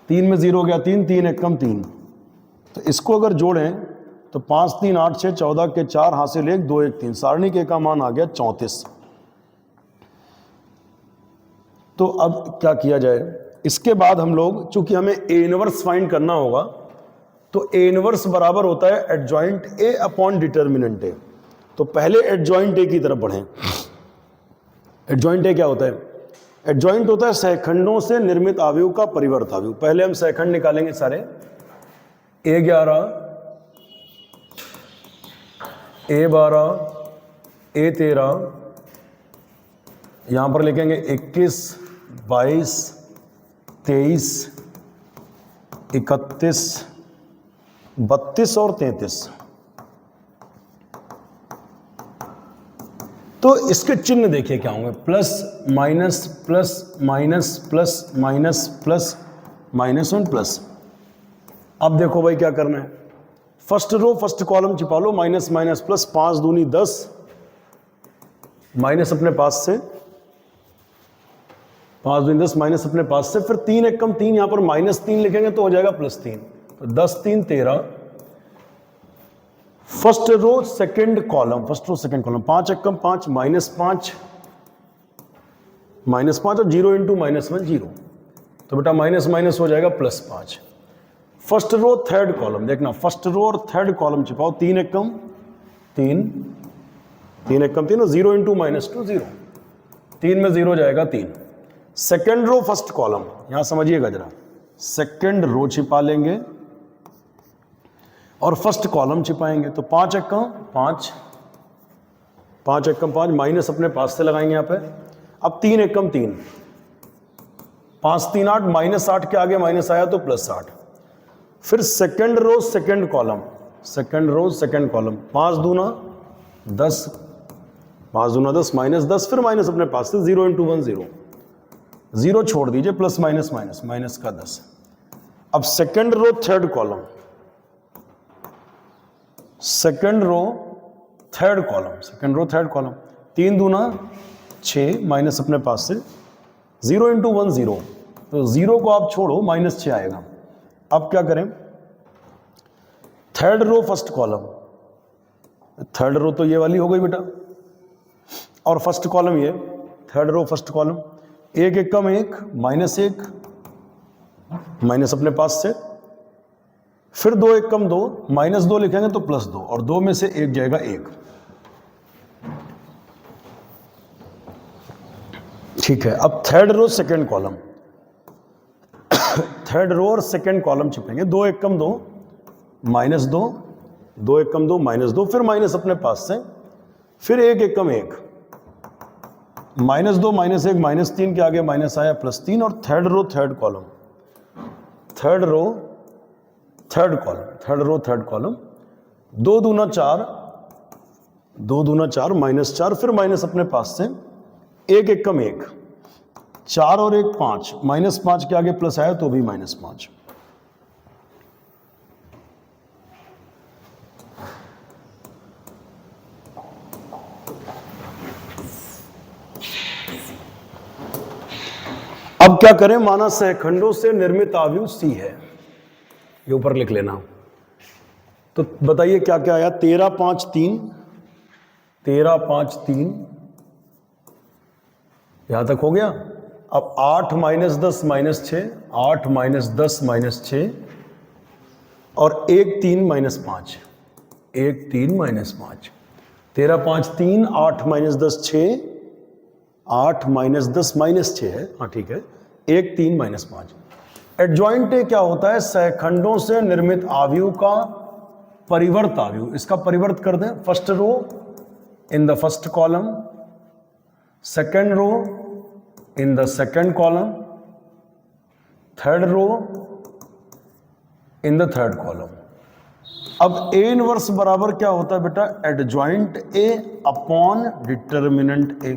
Speaker 1: 3 में 0 गया 3, 3 एकम 3। तो इसको अगर जोड़ें तो 5 3 8 6 14 के 4 हासिल 1 2 1 3, सारणी के का मान आ गया 34। तो अब क्या किया जाए, इसके बाद हम लोग, चूंकि हमें ए इनवर्स फाइंड करना होगा, तो ए इनवर्स बराबर होता है एडजॉइंट ए अपॉन डिटर्मिनेंट ए। तो पहले एडजॉइंट ए की तरफ बढ़ें। एडजॉइंट ए क्या होता है, एडजॉइंट होता है सहखंडों से निर्मित आव्यूह का परिवर्त आव्यूह। पहले हम सहखंड निकालेंगे सारे, A11 A12 A13, यहां पर लिखेंगे 21 22 23 31 32 और 33। तो इसके चिन्ह देखिए क्या होंगे, plus minus plus minus plus minus plus minus और प्लस। अब देखो भाई क्या करना है, फर्स्ट रो फर्स्ट कॉलम छिपा लो, माइनस माइनस प्लस, 5 दूनी 10, माइनस अपने पास से, 5 दूनी 10 माइनस अपने पास से, फिर 3 एक कम 3, यहां पर -3 लिखेंगे तो हो जाएगा +3, तो 10 3 13। First row second column, first row second column, 5 एक कम 5, -5 और 0 इंटू -1 0, तो बेटा माइनस माइनस हो जाएगा +5। फर्स्ट रो थर्ड कॉलम, देखना फर्स्ट रो और थर्ड कॉलम छिपाओ, 3 एक कम 3, 3 एक कम 3 और 0 इंटू -2 0, 3 में 0 जाएगा 3। सेकेंड रो फर्स्ट कॉलम, यहां समझिएगा जरा, सेकेंड रो छिपा लेंगे और फर्स्ट कॉलम छिपाएंगे, तो 5 एक कम 5, 5 एक कम 5, माइनस अपने पास से लगाएंगे यहां पे। अब 3 एक कम 3, 5 3 8, -8 के आगे माइनस आया तो +8। फिर second row second column, second row second column, 5 दूना 10, 5 दूना 10 -10, फिर माइनस अपने पास से, 0 इंटू 1 0, 0 छोड़ दीजिए, प्लस माइनस माइनस, माइनस का 10। अब second row third column, second row third column, second row third column, 3 दूना 6, माइनस अपने पास से, 0 इंटू 1 0, तो 0 को आप छोड़ो, -6 आएगा। अब क्या करें, third row first column, third row तो ये वाली हो गई बेटा, और फर्स्ट कॉलम ये, थर्ड रो फर्स्ट कॉलम, 1 एक कम 1, -1, माइनस अपने पास से, फिर 2 एक कम 2, -2 लिखेंगे तो +2, और 2 में से 1 जाएगा 1। ठीक है, अब third row second column, third row और सेकेंड कॉलम छिपेंगे, 2 एक कम 2, -2, 2 एक कम 2, -2, फिर माइनस अपने पास से, फिर 1 एक कम 1, -2 -1 -3 के आगे माइनस आया +3, और third row third column, third row third column, third row third column, 2 दूना 4, 2 दूना 4, -4, फिर माइनस अपने पास से, 1 एक कम 1, 4 और 1 5, -5 के आगे प्लस आया तो भी -5। अब क्या करें, माना सहखंडों से निर्मित आव्यूह C है, ये ऊपर लिख लेना। तो बताइए क्या क्या आया, 13 5 3, 13 5 3, यहां तक हो गया। अब 8 -10 -6, 8 -10 -6, और 1 3 -5, 1 3 -5, 13 5 3, 8 -10 6, 8 -10 -6 है, हाँ ठीक है, 1 3 -5। एडजॉइंट क्या होता है, सहखंडों से निर्मित आव्यूह का परिवर्त आव्यूह, इसका परिवर्त कर दें, first row in the first column, second row in the second column, third row in the third column। अब A इनवर्स बराबर क्या होता है बेटा, adjoint A upon determinant A।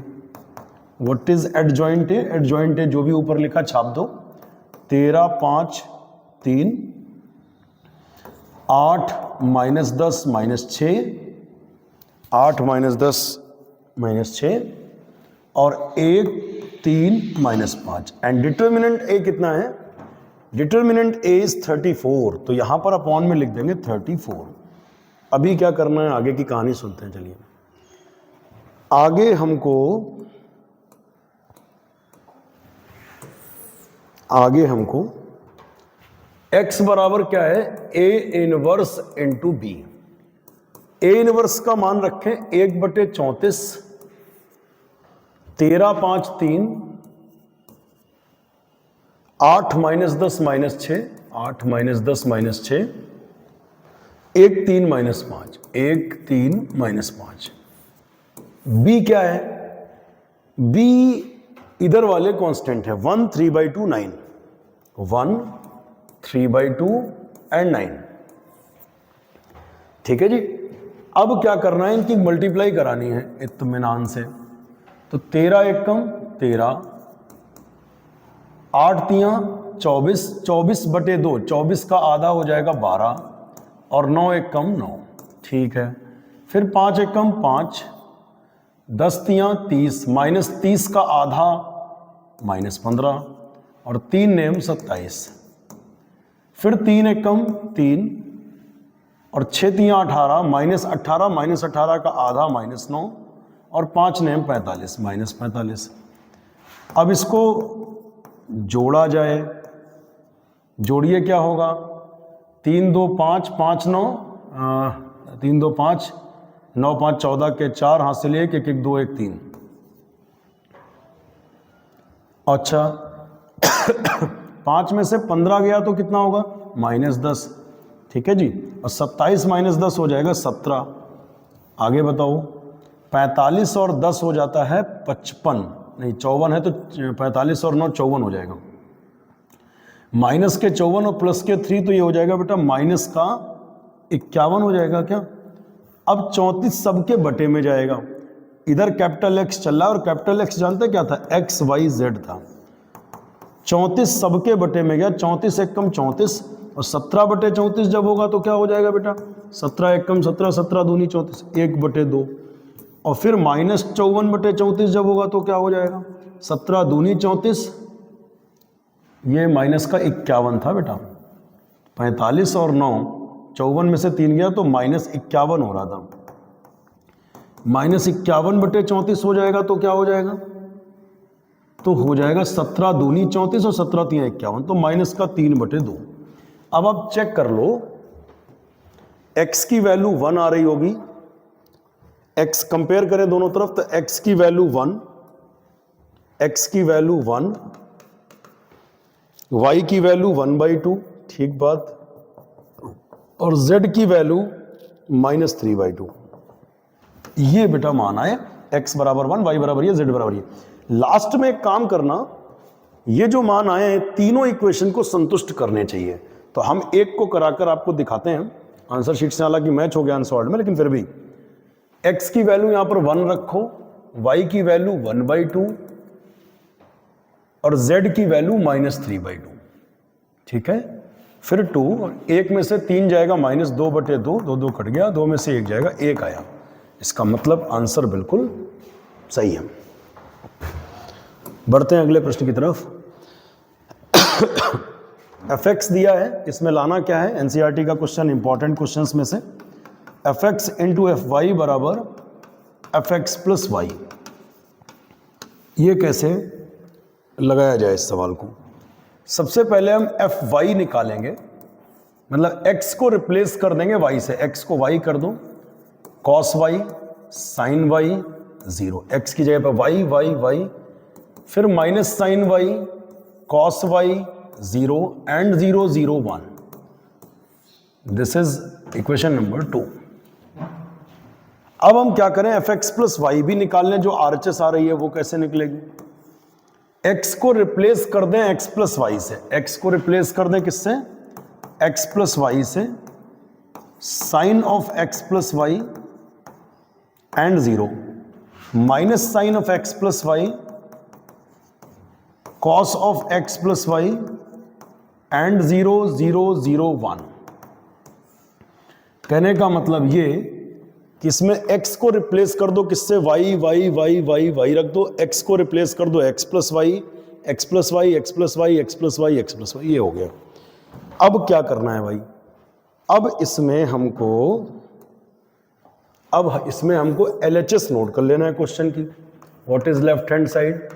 Speaker 1: What is adjoint A? Adjoint A जो भी ऊपर लिखा छाप दो, 13 5 3, 8 -10 -6, 8 -10 -6, और 1 3 -5, एंड डिटर्मिनेंट A कितना है, डिटर्मिनेंट A इज 34, तो यहां पर अपॉन में लिख देंगे 34। अभी क्या करना है, आगे की कहानी सुनते हैं। चलिए आगे हमको x बराबर क्या है, A inverse into B। A inverse का मान रखें 1/34, 13 5 3, 8 -10 -6, 8 -10 -6, 1 3 -5, 1 3 -5। B क्या है, B इधर वाले कांस्टेंट है, 1 3/2 9, 1 3/2 एंड 9। ठीक है जी, अब क्या करना है, इनकी मल्टीप्लाई करानी है इत्मीनान से। तो 13 एकम 13, 8 तियां 24, 24/2, 24 का आधा हो जाएगा 12, और 9 एकम 9, ठीक है। फिर 5 एकम 5, 10 तियां 30, -30 का आधा -15, और 3 नेम 27। फिर 3 एकम 3, और 6 तियां 18, -18, -18 का आधा -9, और 5 नेम 45, -45। अब इसको जोड़ा जाए, जोड़िए क्या होगा, 3 2 5, 5 9, 3 2 5, 9 5 14 के 4, हासिल 1 1 1 2 1 3। अच्छा 5 में से 15 गया तो कितना होगा, -10, ठीक है जी। और 27 -10 हो जाएगा 17। आगे बताओ, 45 और 10 हो जाता है 55, नहीं 54 है तो 45 और 9 54 हो जाएगा। माइनस के 54 और प्लस के 3, तो ये हो जाएगा बेटा माइनस का 51 हो जाएगा क्या। अब 34 सबके बटे में जाएगा, इधर कैपिटल एक्स चल रहा है, और कैपिटल एक्स जानते क्या था, एक्स वाई जेड था। 34 सबके बटे में गया, 34 एकम 34, और 17/34 जब होगा तो क्या हो जाएगा बेटा, 17 एकम 17, 17 दूनी 34, 1/2। और फिर -54/34 जब होगा तो क्या हो जाएगा, 17 दूनी 34, ये माइनस का 51 था बेटा। 45 और 9, 54 में से 3 गया तो -51 हो रहा था। -51/34 हो जाएगा तो क्या हो जाएगा, तो हो जाएगा 17 दूनी 34 और 17 3 51, तो माइनस का 3/2। अब आप चेक कर लो, x की वैल्यू 1 आ रही होगी, x कंपेयर करें दोनों तरफ, तो x की वैल्यू 1, x की वैल्यू 1, y की वैल्यू 1/2, ठीक बात, और z की वैल्यू -3/2। ये बेटा मान आए, x बराबर 1, y बराबर ये, z बराबर ये। लास्ट में एक काम करना, ये जो मान आए हैं तीनों इक्वेशन को संतुष्ट करने चाहिए। तो हम एक को कराकर आपको दिखाते हैं, आंसर शीट से हालांकि मैच हो गया आंसर में, लेकिन फिर भी x की वैल्यू यहां पर 1 रखो, y की वैल्यू 1/2, और z की वैल्यू -3/2, ठीक है। फिर 2, 1 में से 3 जाएगा -2/2, 2 2 कट गया, 2 में से 1 जाएगा, 1 आया। इसका मतलब आंसर बिल्कुल सही है। बढ़ते हैं अगले प्रश्न की तरफ। fx दिया है, इसमें लाना क्या है, एनसीईआरटी का क्वेश्चन, इंपॉर्टेंट क्वेश्चंस में से। fx इंटू एफ वाई बराबर fx प्लस वाई। ये कैसे लगाया जाए इस सवाल को। सबसे पहले हम एफ वाई निकालेंगे, मतलब x को रिप्लेस कर देंगे y से, x को y कर दो, cos y sin y 0, x की जगह पर y, फिर minus sine y cos y 0 and 0 0 1। This is equation number 2। अब हम क्या करें, fx प्लस वाई भी निकाल लें, जो RHS आ रही है वो कैसे निकलेगी। x को रिप्लेस कर दें x प्लस वाई से, x को रिप्लेस कर दें किससे, x प्लस वाई से, sine of x plus Y and 0, minus sine of x plus Y, cos of x plus Y and 0 0 0 1। कहने का मतलब ये कि इसमें x को रिप्लेस कर दो किससे, y रख दो, x को रिप्लेस कर दो x plus Y, x plus Y, x plus Y, x plus Y, x plus Y, ये हो गया। अब क्या करना है भाई, अब इसमें हमको LHS नोट कर लेना है क्वेश्चन की। What is left hand side,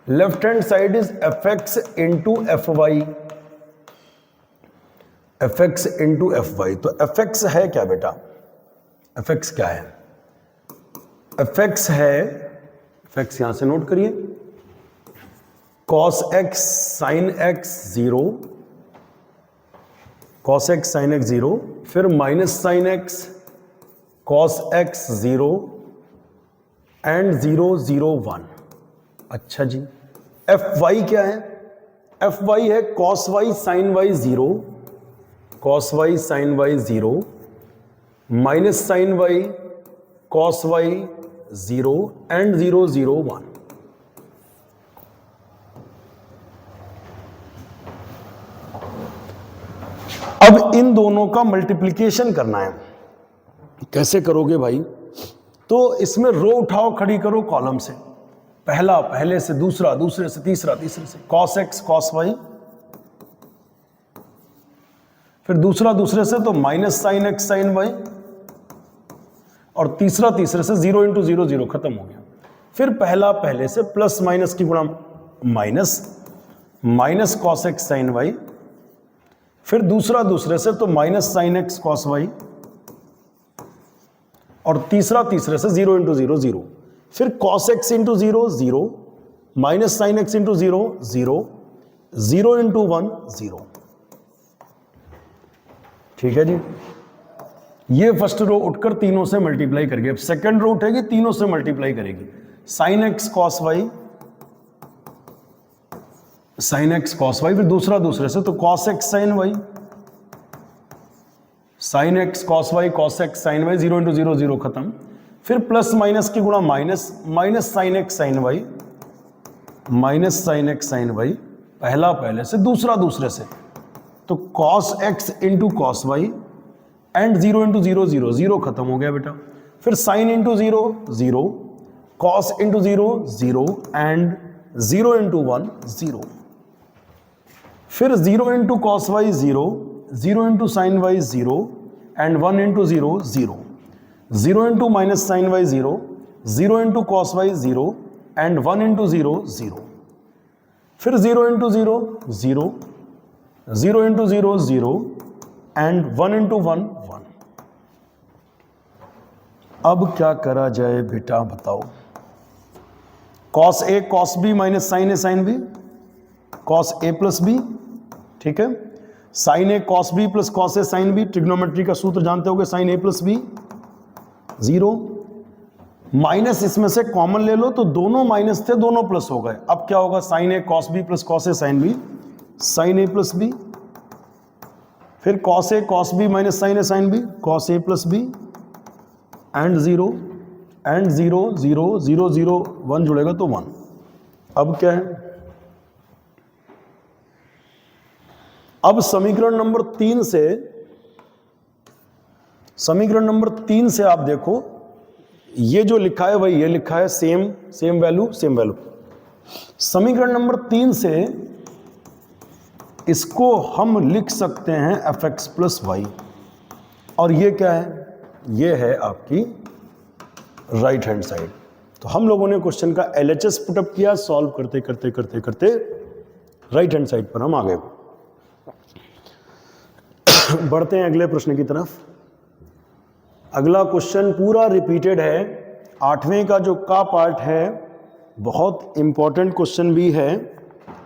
Speaker 1: left hand side is fx into F Y, fx into F Y. तो fx है क्या बेटा, fx क्या है, fx है, fx यहां से नोट करिए, cos x sin x 0, cos x sin x 0, फिर minus sine x cos x 0 and 0 0 1। अच्छा जी, fy क्या है, fy है cos y sin y 0, cos y sin y 0 minus sine Y cos Y 0 and 0 0 1। अब इन दोनों का multiplication करना है। कैसे करोगे भाई? तो इसमें रो उठाओ, खड़ी करो कॉलम से, पहला पहले से, दूसरा दूसरे से, तीसरा तीसरे से। कॉस एक्स कॉस वाई, फिर दूसरा दूसरे से तो minus sine X sine Y, और तीसरा तीसरे से 0 इंटू 0 0 खत्म हो गया। फिर पहला पहले से प्लस माइनस की गुणा minus, minus cos X sine Y, फिर दूसरा दूसरे से तो minus sine X cos Y, और तीसरा तीसरे से 0 इंटू 0 0, फिर cos X into 0 0, minus sine X into 0 0, 0 into 1 0। ठीक है जी, ये फर्स्ट रो उठकर तीनों से मल्टीप्लाई करेगी। अब सेकंड रो उठेगी, तीनों से मल्टीप्लाई करेगी। Sine X cos Y, sine X cos Y, फिर दूसरा दूसरे से तो cos X sine Y, sine X cos Y, cos X sine Y, 0 into 0 0 खत्म। फिर प्लस माइनस की गुणा minus, minus sine X sine Y, minus sine X sine Y, पहला पहले से, दूसरा दूसरे से तो cos X into cos Y, and 0 into 0 0 0 खत्म हो गया बेटा। फिर sine into 0 0, cos into 0 0, and 0 into 1 0। फिर 0 into cos Y 0, 0 into sine Y 0, and 1 into 0 0, 0 into minus sine Y 0, 0 into cos Y 0, and 1 into 0 0। फिर 0 इंटू 0 0, 0 इंटू 0 0, एंड 1 इंटू 1 1। अब क्या करा जाए बेटा बताओ? Cos A cos B minus sine A sine B, cos A plus B, ठीक है। Sign A cos B plus cos A sine B, trigonometry का सूत्र जानते होगे, sign A plus B 0। Minus इसमें से कॉमन ले लो तो दोनों माइनस थे, दोनों प्लस हो गए। अब क्या होगा? Sine A cos B plus cos A sine B, sine A plus B. फिर cos A cos B minus sine A sine B, cos A plus B, and 0 and 0 0 0 0 1 जुड़ेगा तो 1। अब क्या है? अब समीकरण नंबर 3 से, समीकरण नंबर 3 से आप देखो, ये जो लिखा है वही ये लिखा है, same same value same value. समीकरण नंबर 3 से इसको हम लिख सकते हैं एफ एक्स प्लस वाई, और ये क्या है? ये है आपकी राइट हैंड साइड। तो हम लोगों ने क्वेश्चन का LHS पुटअप किया, सॉल्व करते करते करते करते राइट हैंड साइड पर हम आ गए। बढ़ते हैं अगले प्रश्न की तरफ। अगला क्वेश्चन पूरा रिपीटेड है, 8वें का जो का पार्ट है, बहुत इंपॉर्टेंट क्वेश्चन भी है,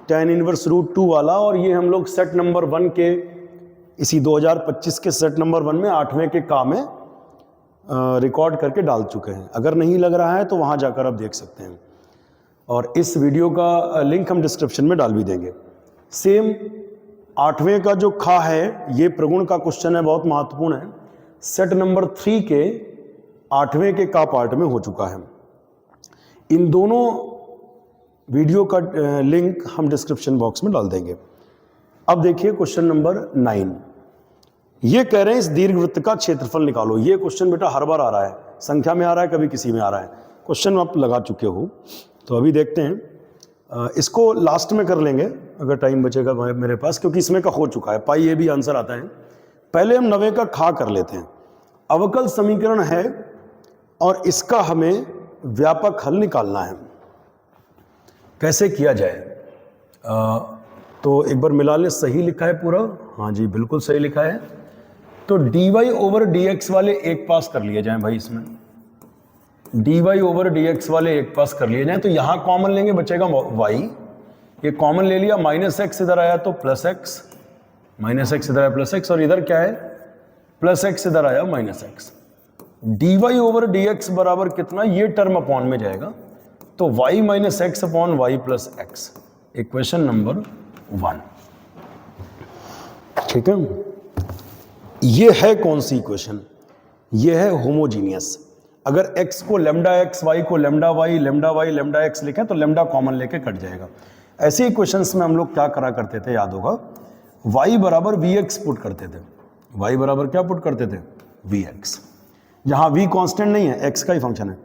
Speaker 1: tan इनवर्स रूट 2 वाला, और ये हम लोग सेट नंबर 1 के, इसी 2025 के सेट नंबर 1 में 8वें के का में रिकॉर्ड करके डाल चुके हैं। अगर नहीं लग रहा है तो वहाँ जाकर आप देख सकते हैं, और इस वीडियो का लिंक हम डिस्क्रिप्शन में डाल भी देंगे। सेम 8वें का जो खा है, ये प्रगुण का क्वेश्चन है, बहुत महत्वपूर्ण है, सेट नंबर 3 के 8वें के का पार्ट में हो चुका है। इन दोनों वीडियो का लिंक हम डिस्क्रिप्शन बॉक्स में डाल देंगे। अब देखिए क्वेश्चन नंबर 9, ये कह रहे हैं इस दीर्घवृत्त का क्षेत्रफल निकालो। ये क्वेश्चन बेटा हर बार आ रहा है, संख्या में आ रहा है, कभी किसी में आ रहा है। क्वेश्चन आप लगा चुके हो, तो अभी देखते हैं। इसको लास्ट में कर लेंगे अगर टाइम बचेगा मेरे पास, क्योंकि इसमें का हो चुका है, पाई ये भी आंसर आता है। पहले हम 9वें का खा कर लेते हैं। अवकल समीकरण है और इसका हमें व्यापक हल निकालना है। कैसे किया जाए? तो एक बार मिला ले, सही लिखा है पूरा? हाँ जी बिल्कुल सही लिखा है। तो dy ओवर dx वाले एक पास कर लिए जाएं भाई, इसमें dy ओवर dx वाले एक पास कर लिए जाएं। तो यहां कॉमन लेंगे, बचेगा y, ये कॉमन ले लिया, माइनस एक्स इधर आया तो प्लस एक्स, माइनस एक्स इधर आया प्लस एक्स, और इधर क्या है? प्लस एक्स इधर आया minus x. dy over dx बराबर कितना? ये टर्म अपॉन में जाएगा, तो y minus x upon y plus x, equation number 1। ठीक है, ये है कौन सी इक्वेशन? ये है होमोजीनियस। अगर x को लैम्डा x, y को lambda y, lambda y lambda x लिखें तो लैम्डा कॉमन लेके कट जाएगा। ऐसे ही क्वेश्चंस में हम लोग क्या करा करते थे, याद होगा, y बराबर vx पुट करते थे। y बराबर क्या पुट करते थे, vx। यहाँ v कांस्टेंट नहीं है, x का ही फंक्शन है।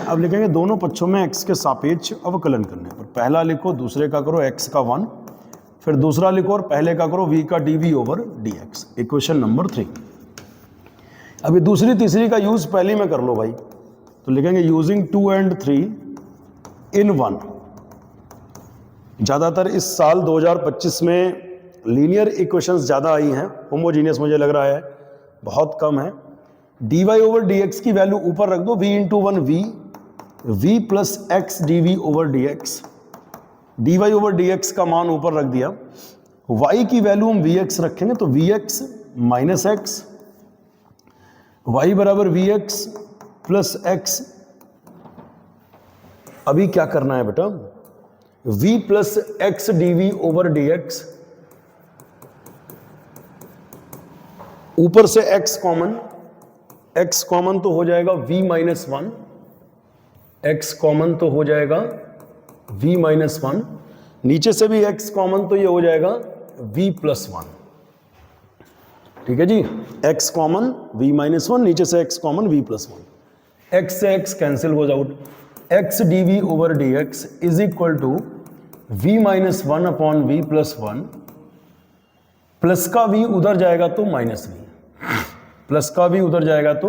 Speaker 1: अब लिखेंगे दोनों पक्षों में x के सापेक्ष अवकलन करने पर, पहला लिखो दूसरे का करो x का 1, फिर दूसरा लिखो और पहले का करो v का dv over dx। Equation number 3। अभी दूसरी तीसरी का यूज पहले में कर लो भाई, तो लिखेंगे यूजिंग 2 and 3 in 1। ज़्यादातर इस साल 2025 में लीनियर इक्वेशंस ज़्यादा आई हैं, होमोजीनियस मुझे लग रहा है बहुत कम है। dy ओवर dx की वैल्यू ऊपर रख दो, v into 1 v plus x D over dx। dy over dx का मान ऊपर रख दिया, y की वैल्यू हम vx रखेंगे तो vx माइनस एक्स, y बराबर vx प्लस x। अभी क्या करना है बेटा, v plus x D over dx, ऊपर से x कॉमन तो हो जाएगा v माइनस 1, x कॉमन तो हो जाएगा v माइनस 1, नीचे से भी x कॉमन तो ये हो जाएगा v प्लस 1। ठीक है जी, x कॉमन v माइनस 1, नीचे से x common v plus 1, x से x कैंसिल हो out, x dv over dx is equal to v minus 1 upon v plus 1, plus का v उधर जाएगा तो माइनस v, प्लस का v उधर जाएगा तो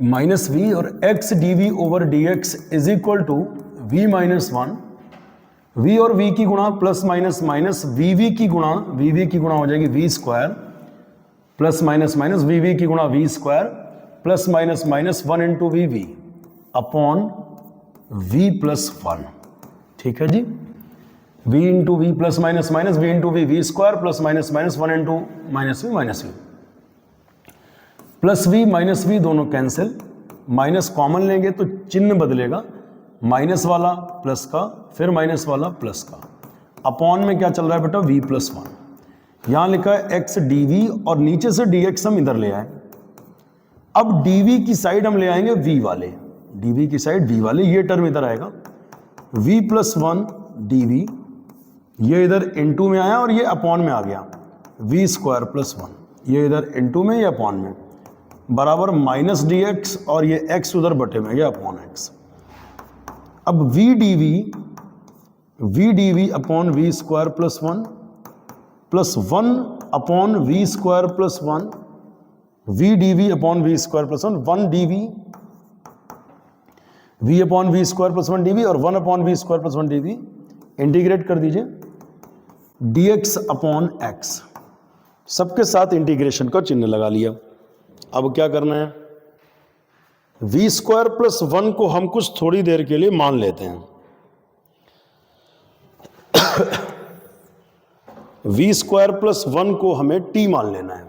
Speaker 1: माइनस v, और x dv over dx is equal to v minus 1, v और v की गुणा प्लस माइनस माइनस vv की गुणा हो जाएगी v square, plus minus minus vv की गुणा v square, plus minus minus 1 into vv upon v plus 1। ठीक है जी, v into v plus minus minus v into v square plus minus minus 1 into minus v plus v minus v दोनों cancel, minus common लेंगे तो चिन्ह बदलेगा, minus वाला plus का, फिर माइनस वाला प्लस का, अपॉन में क्या चल रहा है बेटा v प्लस 1। यहां लिखा है x dv और नीचे से dx हम इधर ले आए। अब dv की साइड हम ले आएंगे v वाले, dv की साइड v वाले, ये टर्म इधर आएगा v प्लस 1 dv, ये इधर इनटू में आया और ये अपॉन में आ गया v स्क्वायर प्लस 1, ये इधर इनटू में, ये अपॉन में, बराबर माइनस dx और ये x उधर बटे में गया अपॉन x। अब v dv upon v square plus 1 plus 1 upon v square plus 1, v dv upon v square plus 1 dv, v upon v square plus 1 dv और 1 upon v square plus 1 dv, integrate कर दीजिए dx upon x, सबके साथ integration का चिन्ह लगा लिया। अब क्या करना है, v स्क्वायर प्लस 1 को हम कुछ थोड़ी देर के लिए मान लेते हैं, v स्क्वायर प्लस 1 को हमें t मान लेना है,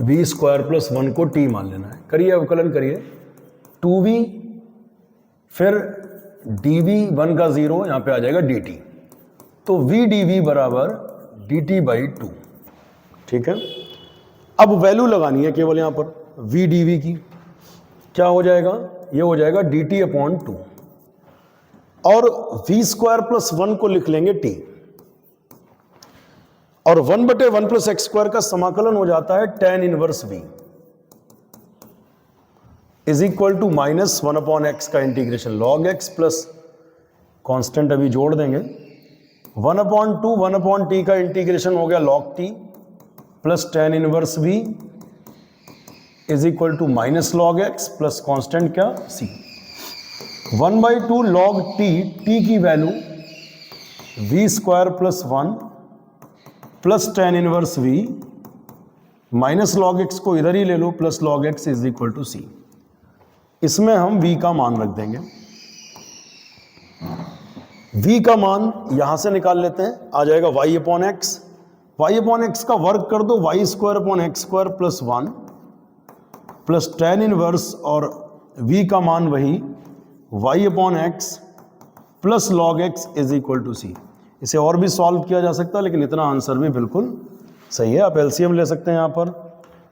Speaker 1: v स्क्वायर प्लस 1 को t मान लेना है। करिए अवकलन करिए, 2v फिर dv 1 का 0 यहां पे आ जाएगा dt, तो v dv बराबर dt बाई 2। ठीक है, अब वैल्यू लगानी है केवल यहां पर v dv की, क्या हो जाएगा, ये हो जाएगा dt अपॉन 2, और v स्क्वायर प्लस 1 को लिख लेंगे t, और 1 बटे 1 प्लस एक्स स्क्वायर का समाकलन हो जाता है tan inverse v is equal to minus 1 upon x का integration log x plus constant अभी जोड़ देंगे 1 अपॉन 2 1 अपॉन t का इंटीग्रेशन हो गया log t plus tan inverse v is equal to minus log x plus constant क्या c, 1 by 2 log t की value v square plus 1 plus tan inverse v minus log x को इधर ही ले लो plus log x is equal to c। इसमें हम v का मान रख देंगे, v का मान यहां से निकाल लेते हैं, आ जाएगा y अपॉन एक्स का वर्ग कर दो y square upon x square plus 1 plus tan inverse, और v का मान वही y upon x plus log x is equal to c। इसे और भी सॉल्व किया जा सकता है, लेकिन इतना आंसर भी बिल्कुल सही है, आप एलसीएम ले सकते हैं यहाँ पर,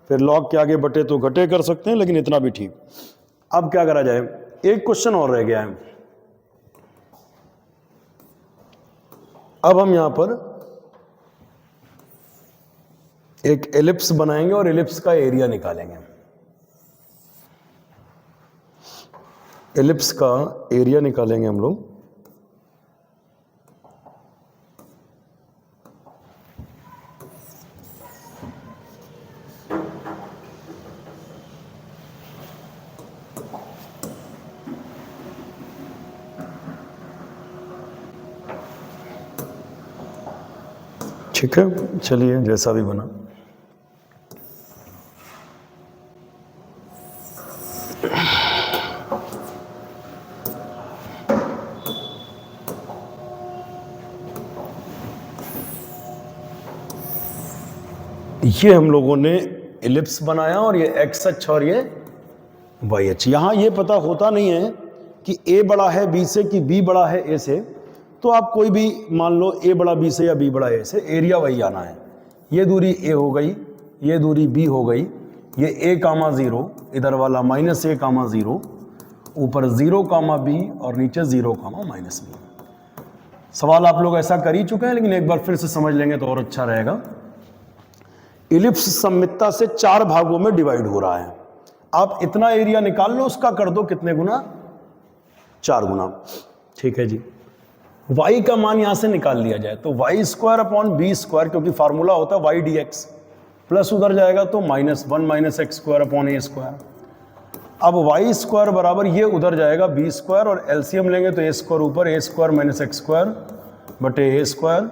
Speaker 1: फिर लॉग के आगे बटे तो घटे कर सकते हैं, लेकिन इतना भी ठीक। अब क्या करा जाए, एक क्वेश्चन और रह गया है। अब हम यहां पर एक एलिप्स बनाएंगे और एलिप्स का एरिया निकालेंगे। एलिप्स का एरिया निकालेंगे हम लोग। ठीक है, चलिए जैसा भी बना। ये हम लोगों ने एलिप्स बनाया और ये एक्स अक्ष और ये वाई अक्ष। यहां ये पता होता नहीं है कि ए बड़ा है बी से कि बी बड़ा है ए से, तो आप कोई भी मान लो ए बड़ा बी से या बी बड़ा ए से, एरिया वही आना है। ये दूरी ए हो गई, ये दूरी बी हो गई, ये ए कामा 0, इधर वाला माइनस ए कामा 0, ऊपर 0 कामा बी और नीचे 0 कामा माइनस बी। सवाल आप लोग ऐसा कर ही चुके हैं, लेकिन एक बार फिर से समझ लेंगे तो और अच्छा रहेगा। इलिप्स सममितता से 4 भागों में डिवाइड हो रहा है। आप इतना एरिया निकाल लो, उसका कर दो कितने गुना, 4 गुना। ठीक है जी। y का मान यहां से निकाल लिया जाए तो y square upon b square, क्योंकि फार्मूला होता है y dx, प्लस उधर जाएगा तो -1 minus x square upon a square. अब y स्क्वायर बराबर ये उधर जाएगा बी स्क्वायर, और एलसीएम लेंगे तो ए स्क्वायर ऊपर, ए स्क्वायर माइनस एक्स स्क्वायर बटे ए स्क्वायर,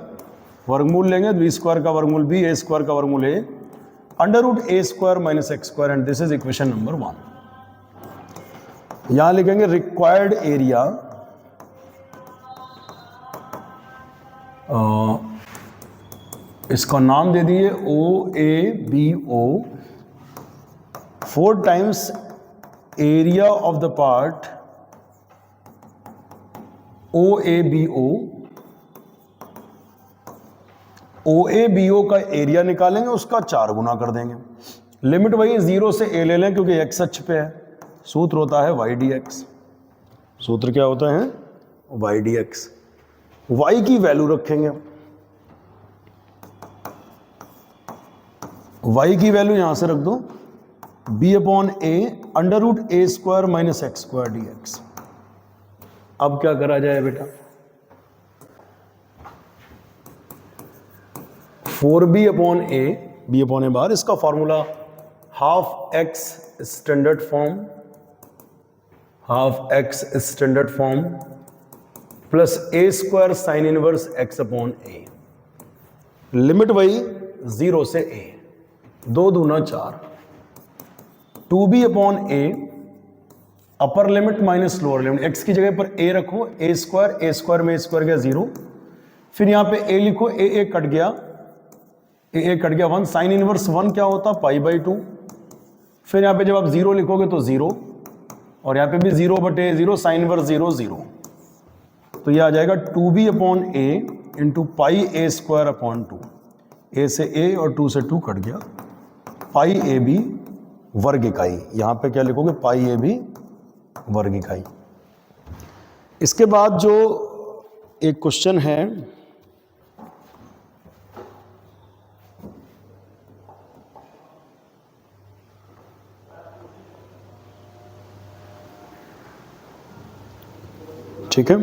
Speaker 1: वर्गमूल लेंगे तो बी स्क्वायर का वर्गमूल बी, ए स्क्वायर का वर्गमूल a, under root a square minus x square, and this is equation number 1। यहां लिखेंगे रिक्वायर्ड एरिया इसका नाम दे दिए O A B O, 4 times area of the part O A B O. O A B O का area निकालेंगे, उसका 4 गुना कर देंगे। लिमिट वही 0 से ए ले लें क्योंकि एक्स अक्ष पे है। सूत्र होता है वाई डी एक्स। सूत्र क्या होता है, वाई डी एक्स। वाई की वैल्यू रखेंगे, वाई की वैल्यू यहां से रख दो, b upon a under root a square minus x square d x. अब क्या करा जाए बेटा, 4b upon a, b upon a bar, इसका formula half x standard form, half x standard form plus a square sine inverse x upon a. Limit वही 0 से a, 2 दूना 4, 2b upon ए, upper limit minus lower limit, x की जगह पर ए रखो, ए square में ए square गया 0, फिर यहां पे ए लिखो, ए कट गया, ए कट गया 1, साइन इनवर्स 1 क्या होता, π/2। फिर यहां पे जब आप 0 लिखोगे तो 0, और यहां पे भी 0 बटे 0, साइन इनवर्स 0 0, तो ये आ जाएगा 2b अपॉन ए इंटू पाई ए स्क्वायर अपॉन 2। ए से ए और 2 से 2 कट गया, पाई ए बी वर्ग इकाई। यहां पे क्या लिखोगे, पाई ए बी वर्ग इकाई। इसके बाद जो एक क्वेश्चन है, ठीक है,